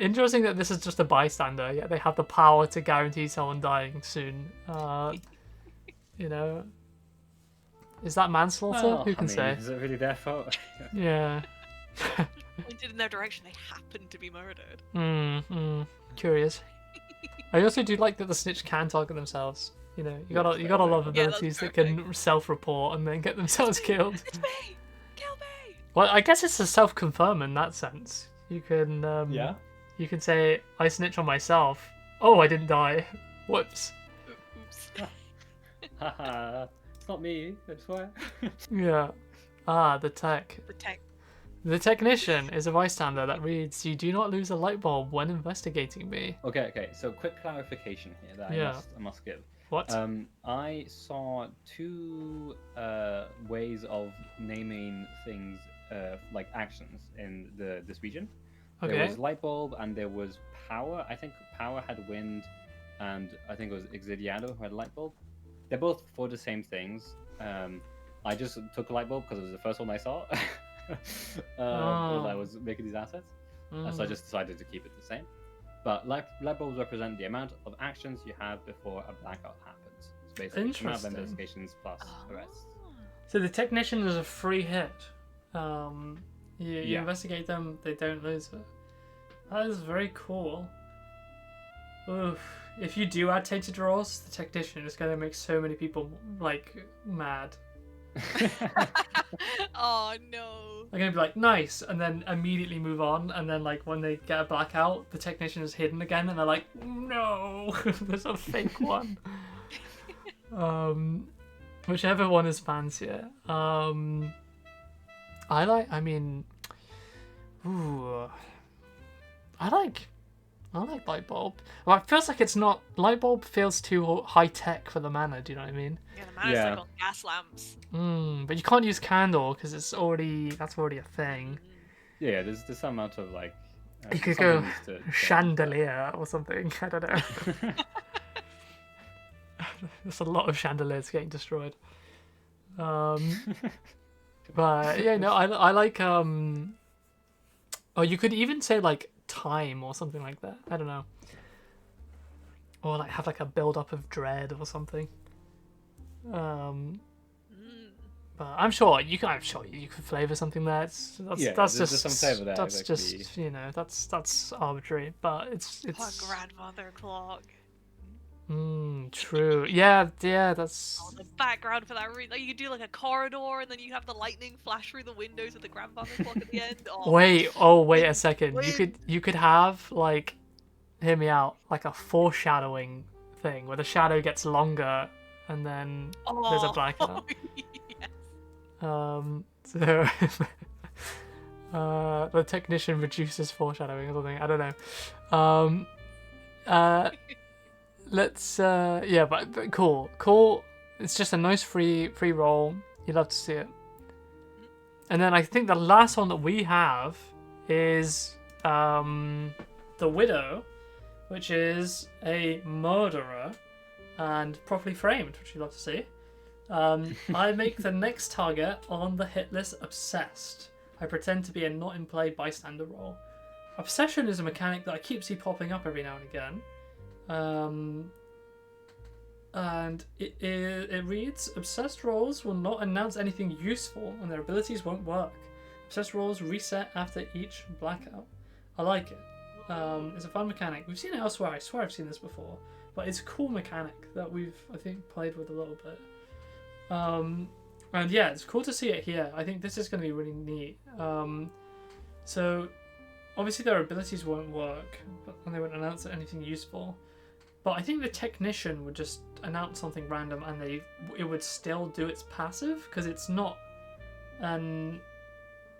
Interesting that this is just a bystander, yet they have the power to guarantee someone dying soon. You know, is that manslaughter? Who can say? Is it really their fault? Yeah. Pointed in their direction, they happen to be murdered. Curious. I also do like that the snitch can target themselves. You know, you gotta love abilities that can self-report and then get themselves killed. It's me! Kill me! Well, I guess it's a self-confirm in that sense. You can you can say I snitch on myself. Oh, I didn't die. Whoops. Oops. Haha, it's not me. That's why. Yeah. The tech. The technician is a bystander that reads, "You do not lose a light bulb when investigating me." Okay. So quick clarification here that I must give. What? I saw 2 ways of naming things like actions in this region. Okay. There was light bulb and there was power. I think power had wind, and I think it was Exidiado who had light bulb. They're both for the same things. I just took light bulb because it was the first one I saw. While I was making these assets, so I just decided to keep it the same. But light bulbs represent the amount of actions you have before a blackout happens. So basically, the amount of investigations plus arrests. So the technician is a free hit. You investigate them, they don't lose it. That is very cool. Oof. If you do add tainted rolls, the technician is going to make so many people like mad. Oh no. They're going to be like, nice, and then immediately move on, and then like when they get a blackout, the technician is hidden again, and they're like, no, there's a fake one. Whichever one is fancier. I like light bulb. Well, it feels like it's not. Light bulb feels too high tech for the manor. Do you know what I mean? Yeah, the manor's like on gas lamps. But you can't use candle because that's already a thing. Yeah, there's some amount of like. You could go chandelier or something. I don't know. There's a lot of chandeliers getting destroyed. But yeah, no, I like you could even say like time or something like that. I don't know. Or like have like a build up of dread or something. But I'm sure you can flavor something there. That's just some flavor there. That's just that's arbitrary. But it's Grandmother clock. True. Yeah, that's. Oh, the background for that room. Like, you could do like a corridor, and then you have the lightning flash through the windows with the grandfather clock at the end. Oh. Wait a second. You could have like, hear me out, like a foreshadowing thing where the shadow gets longer, and then there's a blackout. Yes. So. The technician reduces foreshadowing or something. I don't know. Uh, yeah, but cool. It's just a nice free roll. You love to see it. And then I think the last one that we have is the Widow, which is a murderer and properly framed, which you love to see. I make the next target on the hit list obsessed. I pretend to be a not in play bystander role. Obsession is a mechanic that I keep see popping up every now and again. And it reads, obsessed roles will not announce anything useful and their abilities won't work. Obsessed roles reset after each blackout. I like it. It's a fun mechanic. We've seen it elsewhere. I swear I've seen this before. But it's a cool mechanic that we've, I think, played with a little bit. And yeah, it's cool to see it here. I think this is going to be really neat. So, obviously their abilities won't work, and they won't announce anything useful. But I think the technician would just announce something random, and it would still do its passive, because it's not an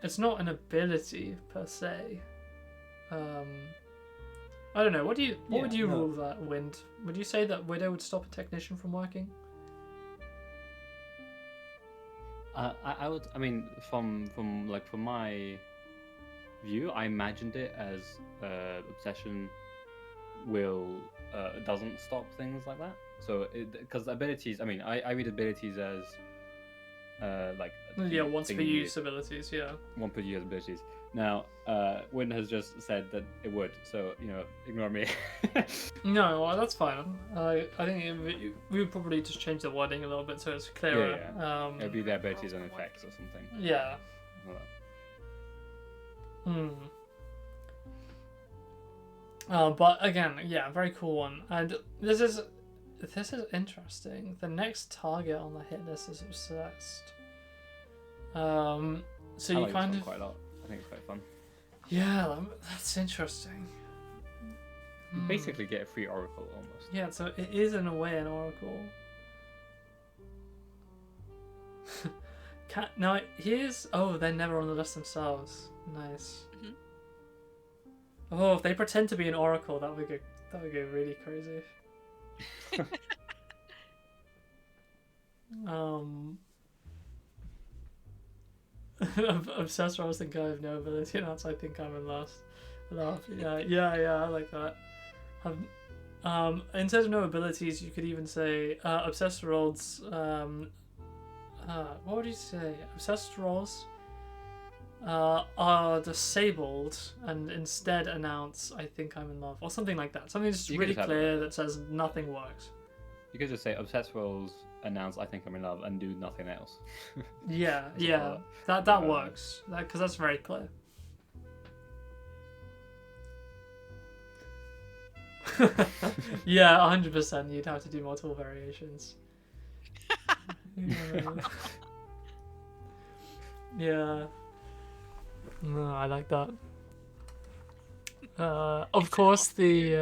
ability per se. I don't know. What would you rule that, Wind? Would you say that Widow would stop a technician from working? I would. I mean, from my view, I imagined it as obsession doesn't stop things like that. So because abilities, I mean, I read abilities as once per use abilities. Yeah. One per use abilities. Now, Win has just said that it would, so ignore me. No, well, that's fine. I think we would probably just change the wording a little bit so it's clearer. Yeah. It'll be their abilities and effects or something. Yeah. But again, yeah, very cool one. And this is interesting. The next target on the hit list is obsessed. So I you like kind this of one quite a lot. I think it's quite fun. Yeah, that's interesting. You basically get a free oracle almost. Yeah, so it is in a way an oracle. Now here's they're never on the list themselves. Nice. Mm-hmm. Oh, if they pretend to be an oracle, that would go really crazy. Obsessed roles think I have no ability, and that's I think I'm in last. Yeah, I like that. In terms of no abilities, you could even say obsessed roles. What would you say? Obsessed roles are disabled and instead announce "I think I'm in love" or something like that. Something just really clear that says nothing works. You could just say obsessed roles announce "I think I'm in love" and do nothing else. Yeah, that works. Because that's very clear. Yeah, 100%. You'd have to do multiple variations. Yeah. No, I like that. Of course, the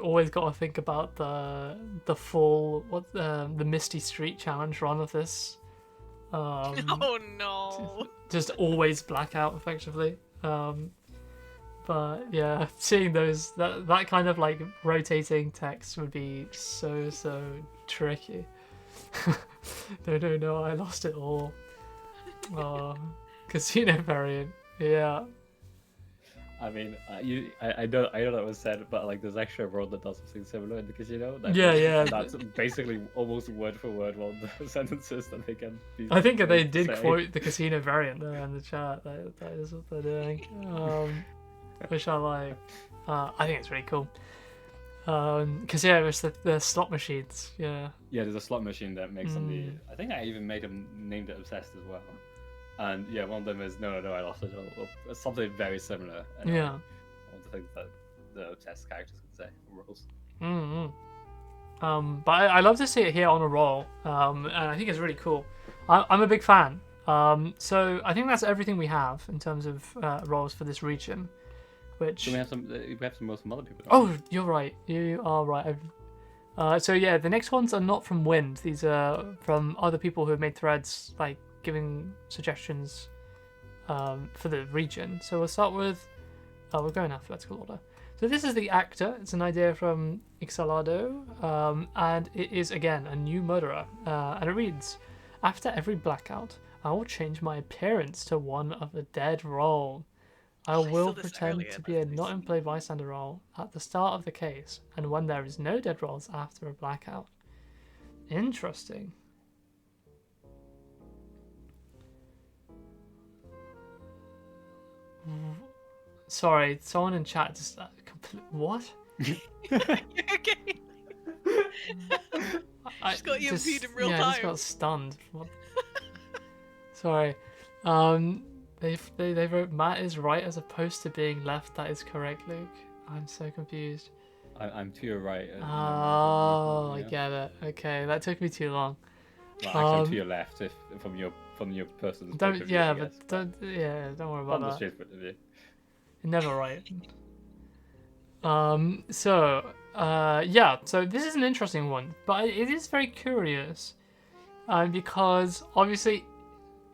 always got to think about the full the Misty Street challenge run of this. Oh no! Just always blackout effectively. But yeah, seeing that kind of like rotating text would be so tricky. No, I lost it all. Casino variant, yeah. I mean, I know that was said, but like, there's actually a world that does something similar in the casino. That's basically almost word for word one of the sentences that they can. I think they did quote the casino variant there in the chat. That is what they're doing. Which I like. I think it's really cool. Because it was the slot machines. Yeah. Yeah, there's a slot machine that makes them I think I even named it obsessed as well. And yeah, one of them is no, I lost it. Or something very similar. And yeah. One of the things that the obsessed characters can say rolls. But I love to see it here on a roll. And I think it's really cool. I'm a big fan. So I think that's everything we have in terms of rolls for this region. Which so we have some more from other people. Oh, you're right. You are right. So yeah, the next ones are not from Wind. These are from other people who have made threads, like giving suggestions for the region. So we'll start with. We'll go in alphabetical order. So this is the actor. It's an idea from Ixalado, and it is again a new murderer. And it reads: After every blackout, I will change my appearance to one of the dead role. I I will saw this pretend earlier, to be a that's not in play bystander role at the start of the case, and when there is no dead roles after a blackout. Interesting. Sorry, someone in chat just what? You okay? Just got EMP'd in real I just time. got stunned. What? Sorry. They wrote Matt is right as opposed to being left. That is correct, Luke. I'm so confused. I'm to your right. Oh, I yeah. get it. Okay, that took me too long. Well, actually, I'm to your left, if from your person's point of view, I guess, don't worry about from the that. straight point of view. You're never right. So this is an interesting one, but it is very curious, because obviously,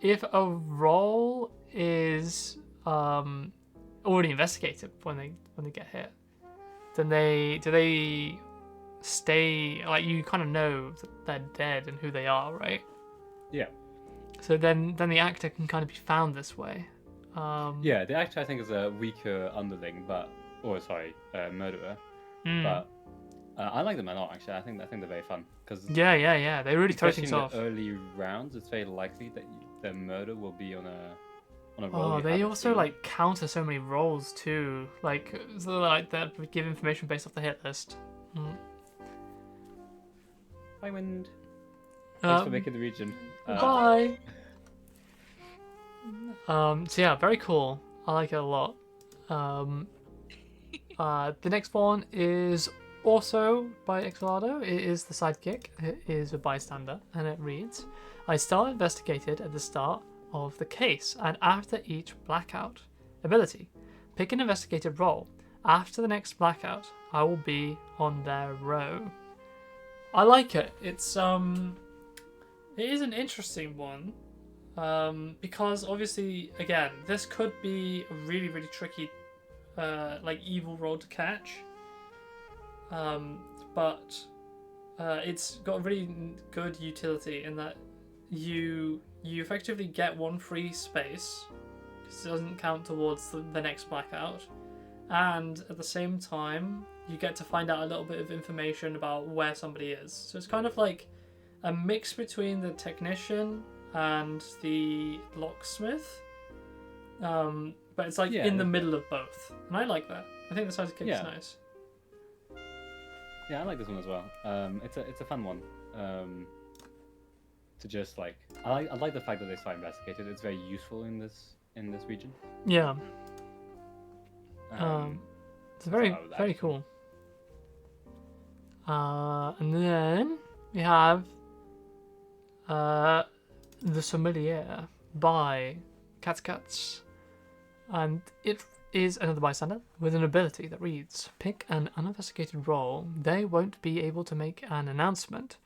if a role is already investigated when they get hit, then do they stay, like, you kind of know that they're dead and who they are, right? Yeah. So then the actor can kind of be found this way. Yeah, the actor I think is a weaker underling, murderer. But I like them a lot, actually. I think they're very fun because Yeah. They really throw especially things in off. the early rounds, it's very likely that the murder will be on a roll. Oh, you they haven't also seen. like counter so many rolls too. Like, so like that give information based off the hit list. Hi, Wind. Thanks for Um, making the region. Bye. So yeah, very cool. I like it a lot. The next one is also by Exolado. It is the sidekick. It is a bystander, and it reads: I start investigated at the start of the case and after each blackout. Ability: pick an investigated role. After the next blackout, I will be on their row. I like it. It is an interesting one. Because obviously, again, this could be a really, really tricky, evil role to catch. But it's got really good utility in that you effectively get one free space, because it doesn't count towards the next blackout, and at the same time, you get to find out a little bit of information about where somebody is. So it's kind of like a mix between the technician and the locksmith, but it's like in the middle of both, and I like that. I think the sidekick is nice. Yeah, I like this one as well. It's a fun one. To just like, I like the fact that they start investigated. It's very useful in this region. Yeah. It's very cool. And then we have The Sommelier by Cats, and it is another bystander with an ability that reads: pick an uninvestigated role. They won't be able to make an announcement,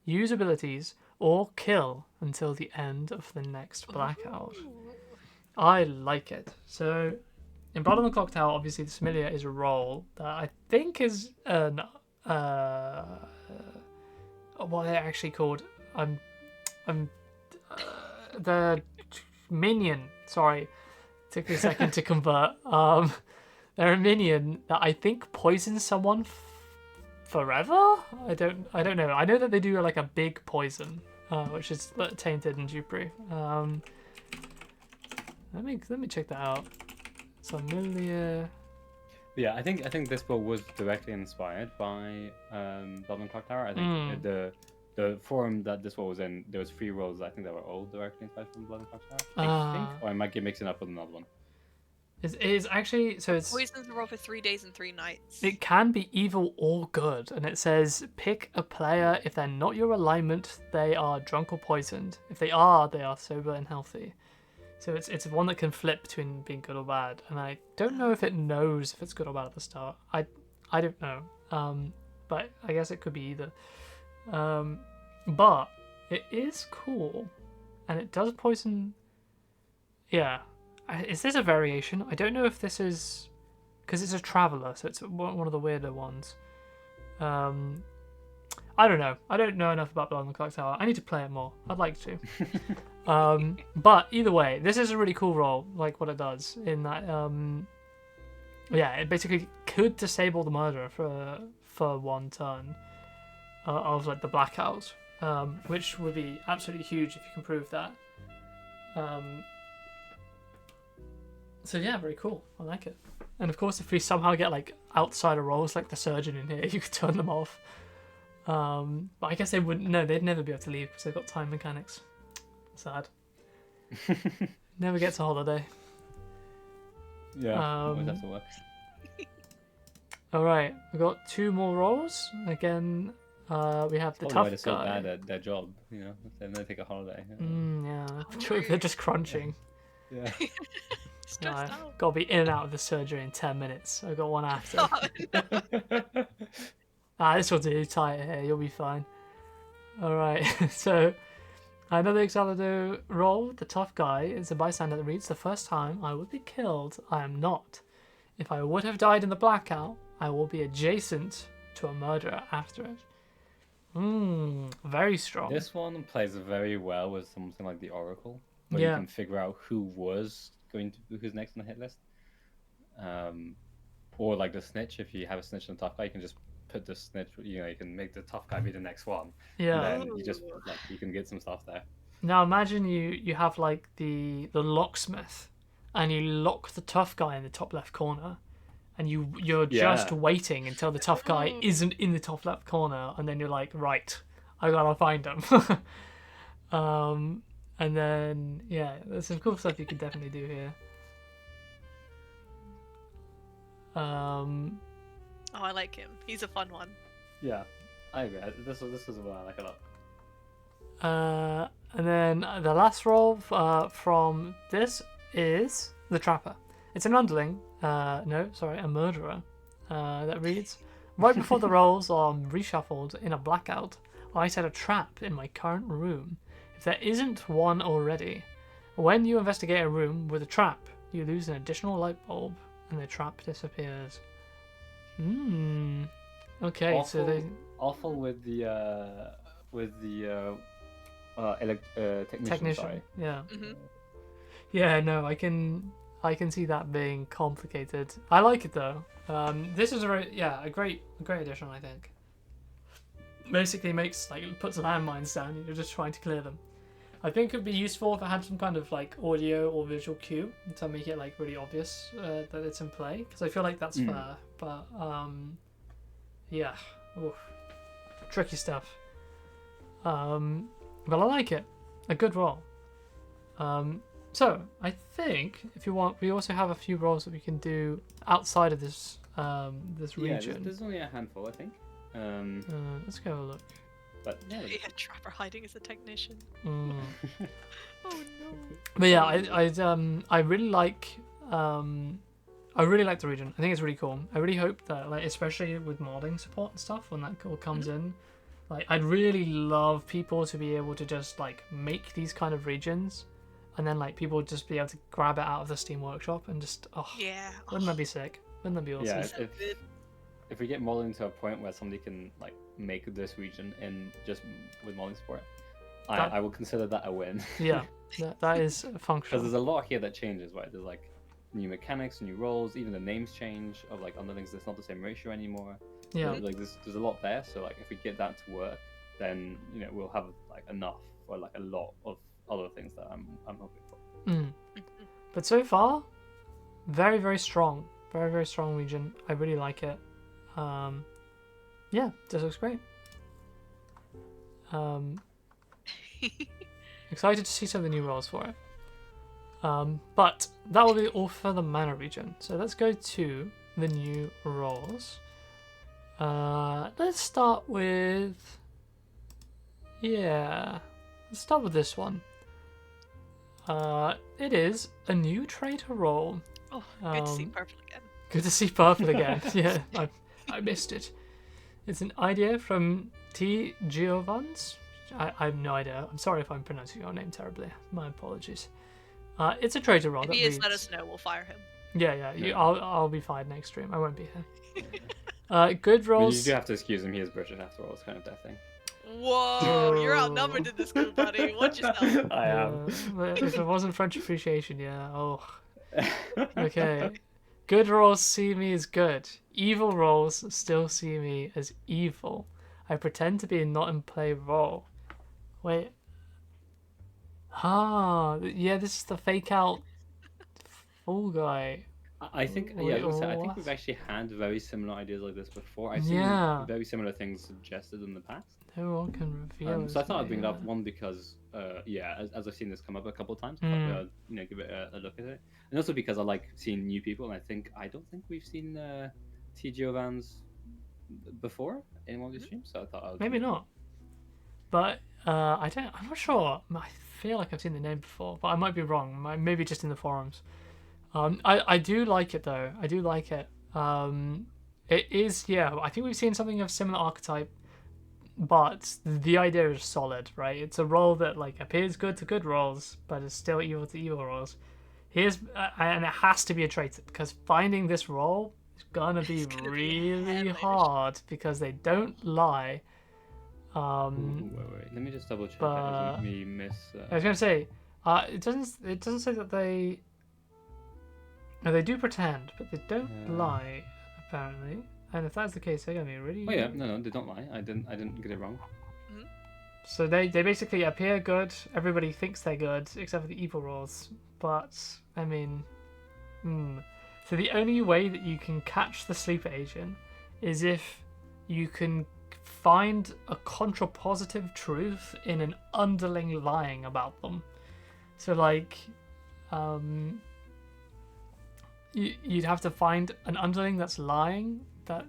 use abilities, or kill until the end of the next blackout. I like it. So in Blood on the Clock Tower, obviously the Sommelier is a role that I think is an what they're actually called. The minion. Sorry, took me a second to convert. They're a minion that I think poisons someone forever. I don't know. I know that they do like a big poison, which is tainted and Jupri. Let me check that out. Sommelier. Yeah, I think this book was directly inspired by Blood on Clock Tower. I think the forum that this one was in, there was 3 roles. I think that were all directly inspired from Blood on Clock Tower. I think, or I might get mixing up with another one. It is actually, so it's Poisons are for 3 days and 3 nights. It can be evil or good, and it says pick a player. If they're not your alignment, they are drunk or poisoned. If they are sober and healthy. So it's one that can flip between being good or bad, and I don't know if it knows if it's good or bad at the start. I don't know. But I guess it could be either. But it is cool, and it does poison. Yeah, Is this a variation? I don't know if this is because it's a traveler, so it's one of the weirder ones. I don't know. I don't know enough about Blood on the Clock Tower. I need to play it more. I'd like to. But either way, this is a really cool role, like what it does in that. It basically could disable the murderer for one turn of like the blackout, which would be absolutely huge if you can prove that. So yeah, very cool. I like it. And of course, if we somehow get like outsider roles like the surgeon in here, you could turn them off. But I guess they wouldn't. No, they'd never be able to leave because they've got time mechanics. Sad. Never gets a holiday. Yeah, always have to work. All right, we've got 2 more roles. Again, we have the Probably why tough they're so guy. bad at their job, you know. They never take a holiday. Yeah, they're just crunching. Yeah. Stressed out. Got to be in and out of the surgery in 10 minutes. I've got one after. This will do. Tie it here. You'll be fine. All right. So, another Xalado role. The tough guy is a bystander that reads, "The first time I would be killed, I am not. If I would have died in the blackout, I will be adjacent to a murderer after it." Very strong. This one plays very well with something like the Oracle, where Yeah. you can figure out who's next on the hit list. Or like the snitch. If you have a snitch and a tough guy, you can just put the snitch. You know, you can make the tough guy be the next one. Yeah. And then you can get some stuff there. Now imagine you have like the locksmith, and you lock the tough guy in the top left corner, and you're just waiting until the tough guy isn't in the top left corner, and then you're like, right, I gotta find him. And then there's some cool stuff you can definitely do here. Oh, I like him. He's a fun one. Yeah, I agree. This is what I like a lot. And then the last role from this is the Trapper. It's an underling, a murderer, that reads, "Right before the rolls are reshuffled in a blackout, I set a trap in my current room. If there isn't one already, when you investigate a room with a trap, you lose an additional light bulb, and the trap disappears." Okay, Awful, so they... awful with the technician. Sorry. Yeah. Mm-hmm. Yeah, no, I can see that being complicated. I like it though. This is a great addition, I think. Basically puts landmines down. You're just trying to clear them. I think it'd be useful if it had some kind of like audio or visual cue to make it like really obvious that it's in play, because I feel like that's fair. But tricky stuff. But I like it. A good roll. So I think if you want, we also have a few rolls that we can do outside of this this region. Yeah, there's only a handful, I think. Let's go have a look. But yeah, Yeah, Trapper hiding as a technician. Mm. Oh no. But yeah, I really like the region. I think it's really cool. I really hope that, like, especially with modding support and stuff, when that all comes in, like, I'd really love people to be able to just like make these kind of regions, and then like people just be able to grab it out of the Steam Workshop and just wouldn't that be sick? Wouldn't that be awesome? yeah. So good. If we get modeling to a point where somebody can like make this region in just with modeling support, I will consider that a win. Yeah, that is Because functional. there's a lot here that changes, right? There's like new mechanics, new roles, even the names change of like underlings. It's not the same ratio anymore. Yeah. Like there's a lot there. So like if we get that to work, then we'll have like enough for like a lot of other things that I'm hoping for. But so far, very, very strong. Very, very strong region. I really like it. This looks great. Excited to see some of the new roles for it. But that will be all for the Manor region. So let's go to the new roles. Let's start with... let's start with this one. It is a new traitor role. Oh, good to see Purple again. Good to see Purple again. Yeah, I missed it. It's an idea from T. Giovans. I have no idea. I'm sorry if I'm pronouncing your name terribly. My apologies. It's a traitor roll If that he is, let reads. us know. We'll fire him. Yeah. Yeah. I'll be fired next stream. I won't be here. Good I mean, you rolls. do have to excuse him. He is British after all. It's kind of that thing. Whoa, you're outnumbered in this school, buddy. Watch yourself. I am. But if it wasn't French appreciation, yeah. Oh. Okay. Good rolls see me as good. Evil rolls still see me as evil. I pretend to be a not in play role. Wait. Yeah, this is the fake out fool guy. I think, yeah, I Wait, was gonna say, I think what? we've actually had very similar ideas like this before. I've seen Yeah. very similar things suggested in the past. No one can reveal. So I his thought I'd bring it up, name. one, because, yeah, as I've seen this come up a couple of times, I Mm. thought, give it a look at it. And also because I like seeing new people, and I don't think we've seen TGO Vans before in one of these streams, so I thought I would. Maybe not. But I'm not sure. I feel like I've seen the name before, but I might be wrong. Maybe just in the forums. I do like it though. I do like it. It is, yeah. I think we've seen something of similar archetype, but the idea is solid, right? It's a role that like appears good to good roles, but is still evil to evil roles. And it has to be a traitor because finding this role is gonna be It's gonna be really heavily hard because they don't lie. Wait. Let me just double check. but- That doesn't make me miss. I was gonna say, it doesn't say that they. No, they do pretend, but they don't Yeah. lie, apparently. And if that's the case, they're gonna be really. Oh yeah, no, they don't lie. I didn't get it wrong. So they basically appear good. Everybody thinks they're good, except for the evil roles. But I mean, so the only way that you can catch the sleeper agent is if you can find a contrapositive truth in an underling lying about them. So like, you'd have to find an underling that's lying that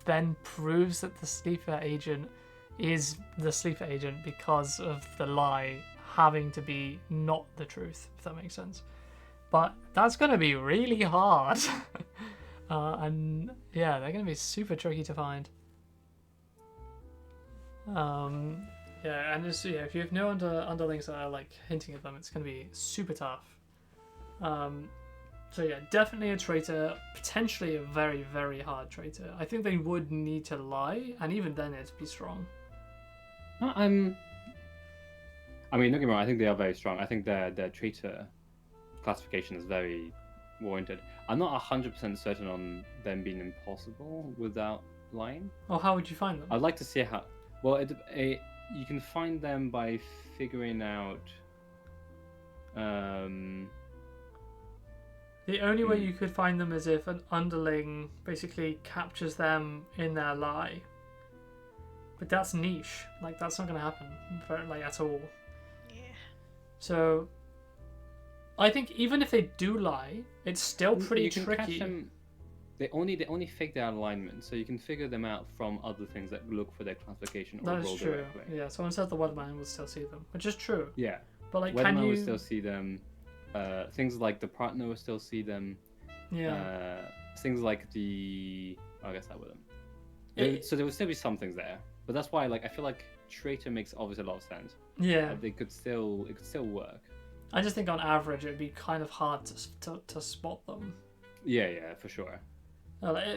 then proves that the sleeper agent is the sleeper agent because of the lie having to be not the truth, if that makes sense. But that's going to be really hard. And yeah, they're going to be super tricky to find. Yeah, and if you have no underlings that are like hinting at them, it's going to be super tough. So yeah, definitely a traitor, potentially a very, very hard traitor. I think they would need to lie, and even then it'd be strong. I mean, don't get me wrong. I think they are very strong. I think their traitor classification is very warranted. I'm not 100% certain on them being impossible without lying. Well, how would you find them? I'd like to see how. Well, you can find them by figuring out. The only way you could find them is if an underling basically captures them in their lie. But that's niche. Like, that's not going to happen, at all. Yeah. So, I think even if they do lie, it's still pretty you can tricky. Catch them, they only fake their alignment, so you can figure them out from other things that look for their classification or That roll is true. directly. Yeah, someone said the weatherman will still see them, which is true. Yeah. But like, Weatherman can you? will still see them. Things like the partner will still see them. Yeah. Things like the. Oh, I guess that wouldn't. So there would still be some things there, but that's why, like, I feel like traitor makes obviously a lot of sense. Yeah. It could still work. I just think on average it would be kind of hard to spot them. Yeah, for sure.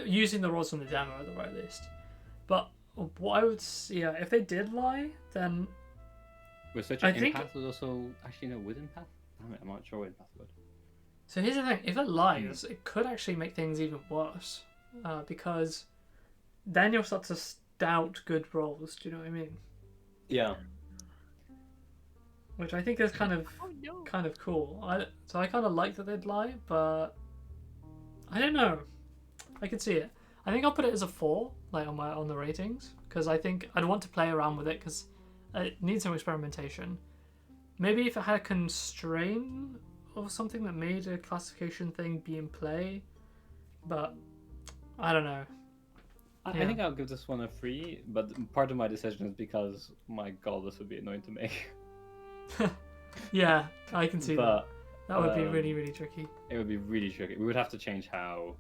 Using the rules from the demo at the very least. But what I would yeah, if they did lie, then With such I an think- empath was also actually no with empath. Damn it, I'm not sure what empath would. so here's the thing: if it lies, it could actually make things even worse, because then you'll start to doubt good roles. Do you know what I mean? Yeah. Which I think is kind of Oh no. cool. So I kind of like that they'd lie, but I don't know. I could see it. I think I'll put it as a 4, like on the ratings, because I think I'd want to play around with it because it needs some experimentation. Maybe if it had a constraint or something that made a classification thing be in play, but I don't know. I Yeah. think I'll give this one a 3, but part of my decision is because, my god, this would be annoying to make. Yeah, I can see that. But That would be really, really tricky. it would be really tricky. We would have to change how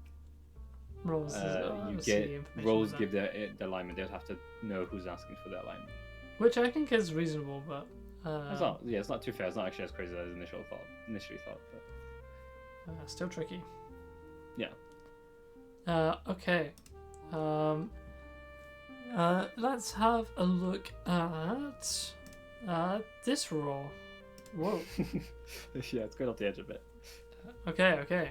Roles, you see the get information roles with give that. their alignment. They would have to know who's asking for their alignment. Which I think is reasonable, but It's not. Yeah, it's not too fair. It's not actually as crazy as initially thought. But Still tricky. yeah. Okay. Let's have a look at this roll. Whoa. Yeah, it's good off the edge a bit. Okay.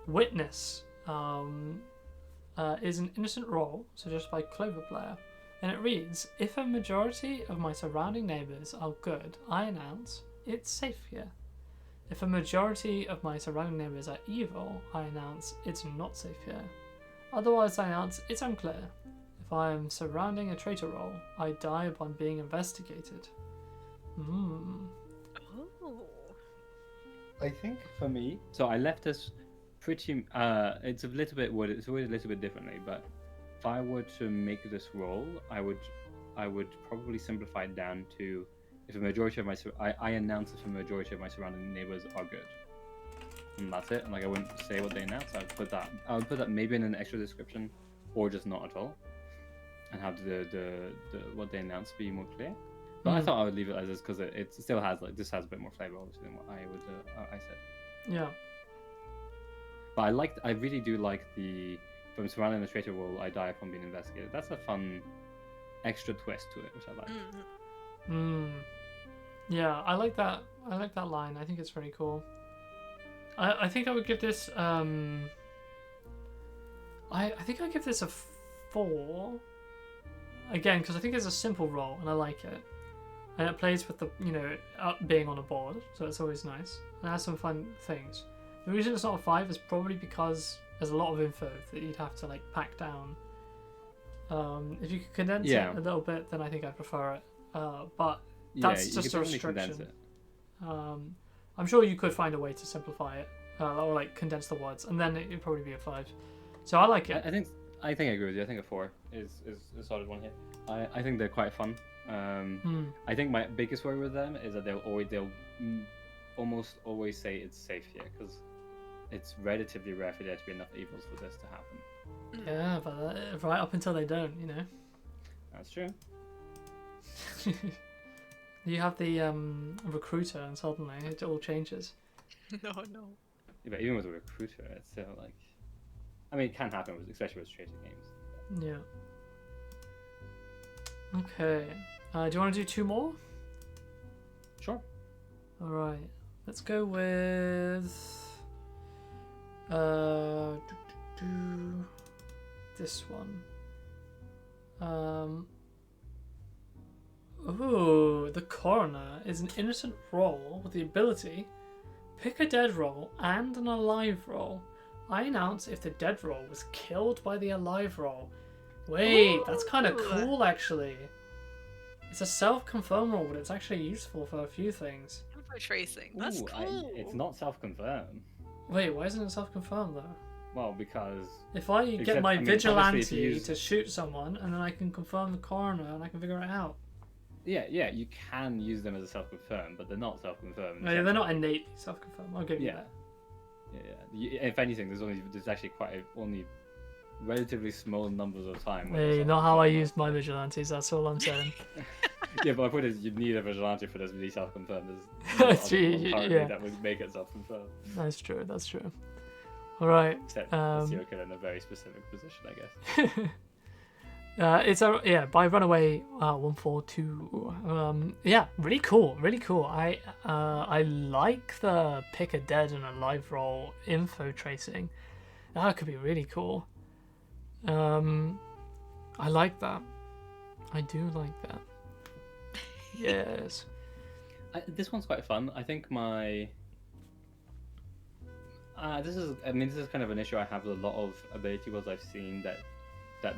Witness is an innocent roll suggested by Clover Player, and it reads: if a majority of my surrounding neighbours are good, I announce it's safe here. If a majority of my surrounding neighbours are evil, I announce it's not safe here. Otherwise, I announce it's unclear. If I am surrounding a traitor roll, I die upon being investigated. Oh. I think for me, so I left this pretty. It's a little bit worded. It's worded a little bit differently, but if I were to make this roll, I would probably simplify it down to if a majority of I announce if a majority of my surrounding neighbors are good, and that's it. And like I wouldn't say what they announce. I would put that maybe in an extra description, or just not at all, and have the what they announce be more clear. But I thought I would leave it as is because it still has this has a bit more flavor obviously than what I said. Yeah. But I really do like the from surrounding the traitor role, I die upon being investigated. That's a fun extra twist to it, which I like. Yeah, I like that. I like that line. I think it's very cool. I think I would give this. I think I'd give this a 4. Again, because I think it's a simple roll and I like it, and it plays with the being on a board, so it's always nice and it has some fun things. The reason it's not a 5 is probably because there's a lot of info that you'd have to like pack down. If you could condense it a little bit, then I think I prefer it. But that's just a restriction. I'm sure you could find a way to simplify it, or like condense the words, and then it'd probably be a 5. So I like it. I think I agree with you. I think a 4 is a solid one here. I think they're quite fun. I think my biggest worry with them is that they'll almost always say it's safe here because it's relatively rare for there to be enough evils for this to happen. Yeah, but right up until they don't, That's true. You have the recruiter, and suddenly it all changes. No. Yeah, but even with a recruiter, it's still like, I mean, it can happen, especially with traitor games. Yeah. Okay. Do you want to do 2 more? Sure. All right. Let's go with this one. Ooh, the coroner is an innocent roll with the ability pick a dead roll and an alive roll. I announce if the dead roll was killed by the alive roll. Wait, that's kind of cool actually. It's a self-confirm roll, but it's actually useful for a few things. Info tracing. That's cool. It's not self-confirmed. Wait, why isn't it self-confirmed though? Well, because if I get my vigilante to shoot someone, and then I can confirm the coroner, and I can figure it out. Yeah, you can use them as a self-confirm, but they're not self-confirmed. No, they're not innately self-confirmed. I'll give you that. Yeah. If anything, there's actually only relatively small numbers of time. Hey, not how I use my vigilantes. That's all I'm saying. Yeah, but my point is, you need a vigilante for this to be self-confirmed. That would make it self-confirmed. That's true. That's true. All right. Except a serial killer in a very specific position, I guess. It's by Runaway 142. Yeah, really cool. I like the pick a dead and alive roll info tracing. That could be really cool. I like that. I do like that. Yes. This one's quite fun. I think my this is kind of an issue I have with a lot of ability rolls I've seen that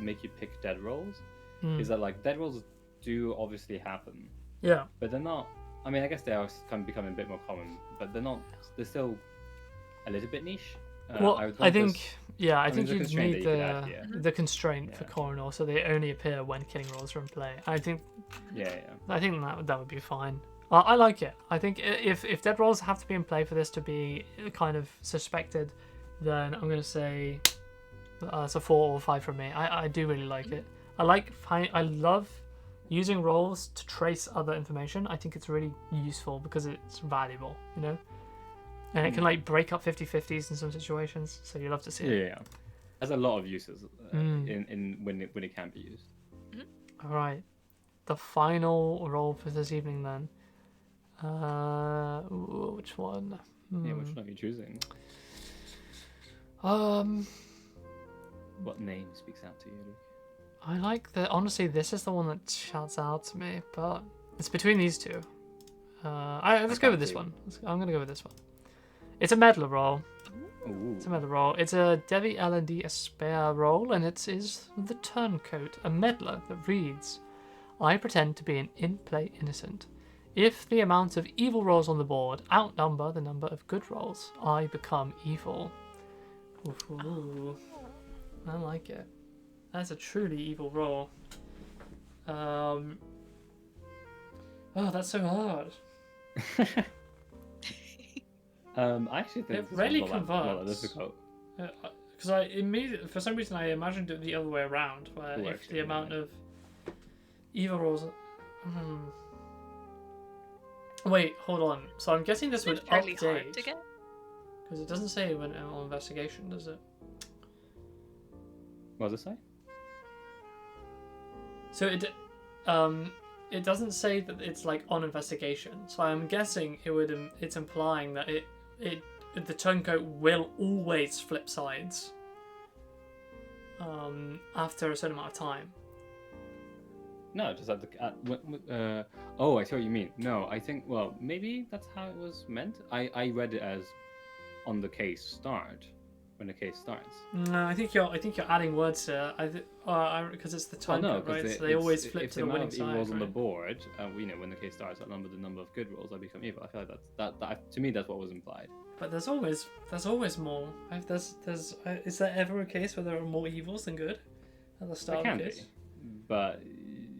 make you pick dead rolls. Is that like dead rolls do obviously happen. Yeah. But they're not. I mean, I guess they are kind of becoming a bit more common, but they're not. They're still a little bit niche. I think you need the constraint for coroner, so they only appear when killing rolls are in play. I think that would be fine. I like it. I think if dead rolls have to be in play for this to be kind of suspected, then I'm going to say it's a 4 or 5 from me. I do really like it. I love using roles to trace other information, I think it's really useful because it's valuable, you know? And it can like break up 50-50s in some situations, so you love to see it. Yeah. Has a lot of uses in when it can be used. All right, the final role for this evening then. Which one? Yeah, which one are you choosing? What name speaks out to you, Luke? I like the. Honestly, this is the one that shouts out to me, but it's between these two. Let's go with this one. I'm gonna go with this one. It's a meddler role. Ooh. It's a meddler role. It's a Devi L&D Aspire role, and it is the Turncoat, a meddler that reads, I pretend to be an in-play innocent. If the amount of evil rolls on the board outnumber the number of good rolls, I become evil. Ooh, I like it. That's a truly evil roll. Oh, that's so hard. I actually think It this really was not that converts. difficult. Because I immediately, for some reason, I imagined it the other way around, where Oh, if actually, the amount of evil rolls. Wait, hold on. So I'm guessing this would It's fairly hard update to get. because it doesn't say when on investigation, does it? What does it say? So it doesn't say that it's like on investigation. So I'm guessing it would. It's implying that the turncoat will always flip sides. After a certain amount of time. No, just at the oh, I see what you mean. No, I think maybe that's how it was meant. I read it as on the case start, when the case starts. No, I think you're adding words to it. Because it's the Well, turncoat, no, right? because So they always flip if to the the amount winning of evil side, rolls on the right? board, when the case starts, outnumber the number of good rolls, I become evil. I feel like that to me that's what was implied. But there's always more. Is there ever a case where there are more evils than good at the start It of can the be, case? but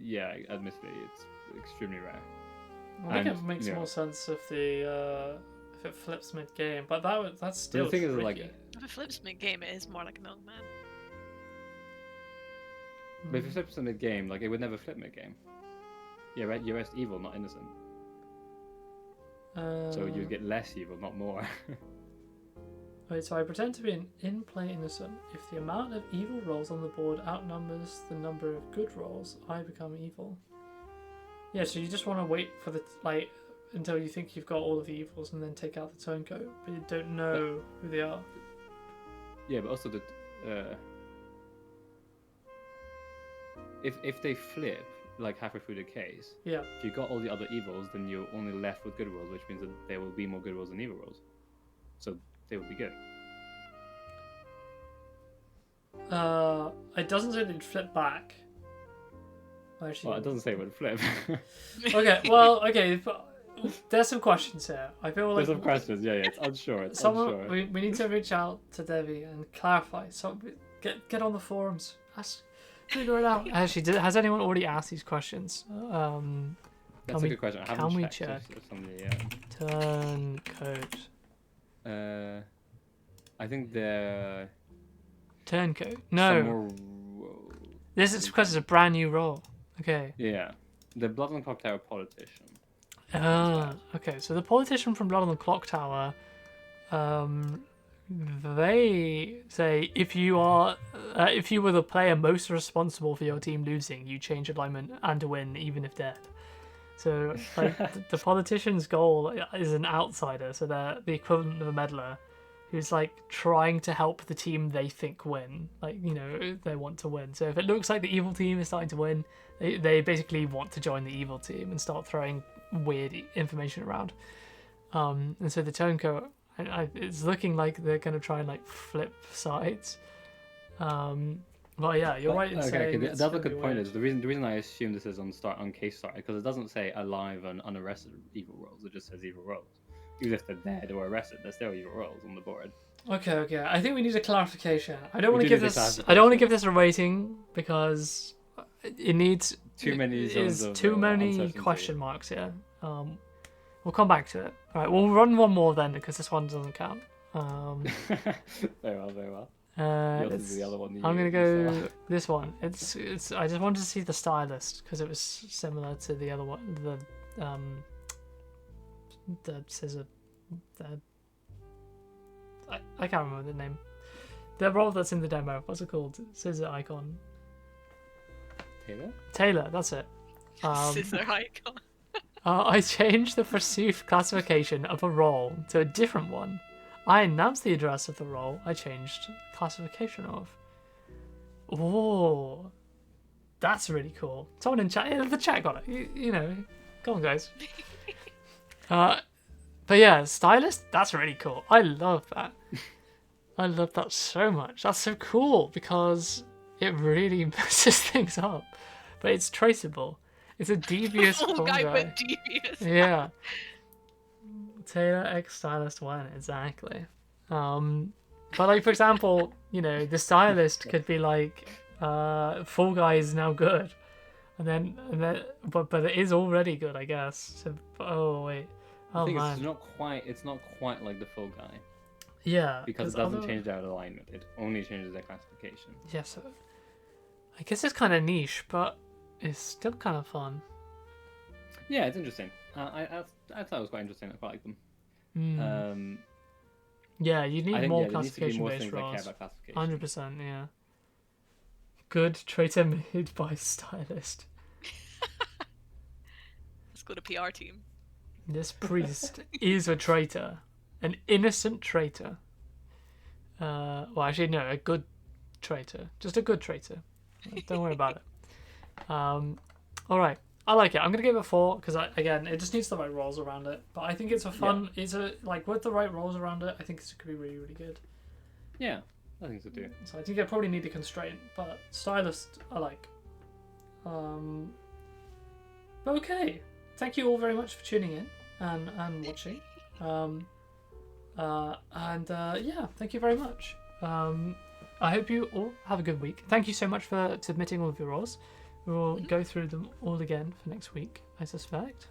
yeah, admittedly, it's extremely rare. I think And, it makes you know- more sense if if it flips mid game, but that's So still the thing is, tricky. like, If it flips mid game, it is more like a milkman. but if it flips in mid game, like it would never flip mid game. Yeah, right. You're just evil, not innocent. So you get less evil, not more. Wait, so I pretend to be an in-play innocent. If the amount of evil rolls on the board outnumbers the number of good rolls, I become evil. Yeah, so you just want to wait for until you think you've got all of the evils and then take out the turncoat, but you don't know who they are. Yeah, but also if they flip like halfway through the case, Yeah. if you got all the other evils, then you're only left with good rolls, which means that there will be more good rolls than evil rolls. So they will be good. It doesn't say they'd flip back. Actually, Well, it doesn't say it would flip. okay, but there's some questions here. I feel like There's some questions. Yeah, it's unsure. It's someone unsure. we need to reach out to Devi and clarify. So get on the forums, figure it out. Actually, has anyone already asked these questions? That's a good question. I haven't can we checked check? if somebody. Turncoat. I think the Turncoat. No, more, this is because it's a brand new role. Okay. yeah, the Blood on the Clock Tower politician. Okay. So the politician from Blood on the Clock Tower, they say if you were the player most responsible for your team losing, you change alignment and win, even if dead. So like the politician's goal is an outsider, so they're the equivalent of a meddler, who's like trying to help the team they think win. Like, you know, they want to win. So if it looks like the evil team is starting to win, they basically want to join the evil team and start throwing weird information around. And so the turncoat, it's looking like they're going to try and like flip sides. But yeah, you're right in saying The it's other gonna be good point weird. is the reason I assume this is on case start because it doesn't say alive and unarrested evil rolls. It just says evil rolls. Even if they're dead or arrested, they're still evil rolls on the board. Okay. I think we need a clarification. I don't want to do give need a this. I don't want to clarification. give this a rating because it needs Too many zones of too many uncertainty. question marks here. We'll come back to it. All right, we'll run one more then because this one doesn't count. Very well. Yours let's- is the other one. that I'm you- gonna you go saw. this one. It's. I just wanted to see the stylist because it was similar to the other one. The scissor. I can't remember the name. The role that's in the demo. What's it called? Scissor icon. Taylor? Taylor. That's it. Scissor icon. I changed the pursuit classification of a role to a different one. I announced the address of the role I changed classification of. Oh, that's really cool. Someone in chat, the chat got it. You know, go on, guys. But yeah, stylist, that's really cool. I love that. I love that so much. That's so cool because it really messes things up. But it's traceable. It's a devious Full phone guy, guy. but devious. Yeah. Taylor X Stylist 1, exactly. But like for example, you know, the stylist could be like, Fall Guy is now good. And then but it is already good, I guess. So, oh wait. The Oh thing is, man. it's not quite like the full guy Yeah. because it doesn't change their alignment. It only changes their classification. Yeah, so I guess it's kind of niche, but it's still kind of fun. Yeah, it's interesting. I thought it was quite interesting. I quite like them. Mm. Yeah, you I need think more yeah, there needs to be more classification-based things that care roles. about classification. 100%, yeah. Good traitor made by stylist. Let's go to PR team. This priest is a traitor. An innocent traitor. Well, actually, no, a good traitor. Just a good traitor. Don't worry about it. Alright. I like it. I'm going to give it a 4 because, again, it just needs the right roles around it. But I think it's a fun... It's a like, with the right roles around it, I think it could be really, really good. Yeah, I think so too. So I think I probably need a constraint, but stylist I like. But okay. Thank you all very much for tuning in and watching. Yeah, thank you very much. I hope you all have a good week. Thank you so much for submitting all of your roles. We'll go through them all again for next week, I suspect.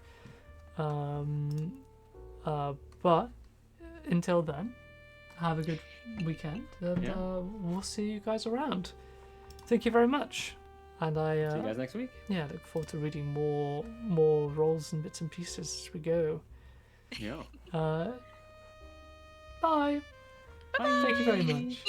But until then, have a good weekend, and we'll see you guys around. Thank you very much, and I See you guys next week. yeah, look forward to reading more roles and bits and pieces as we go. Yeah. Bye. Thank you very much.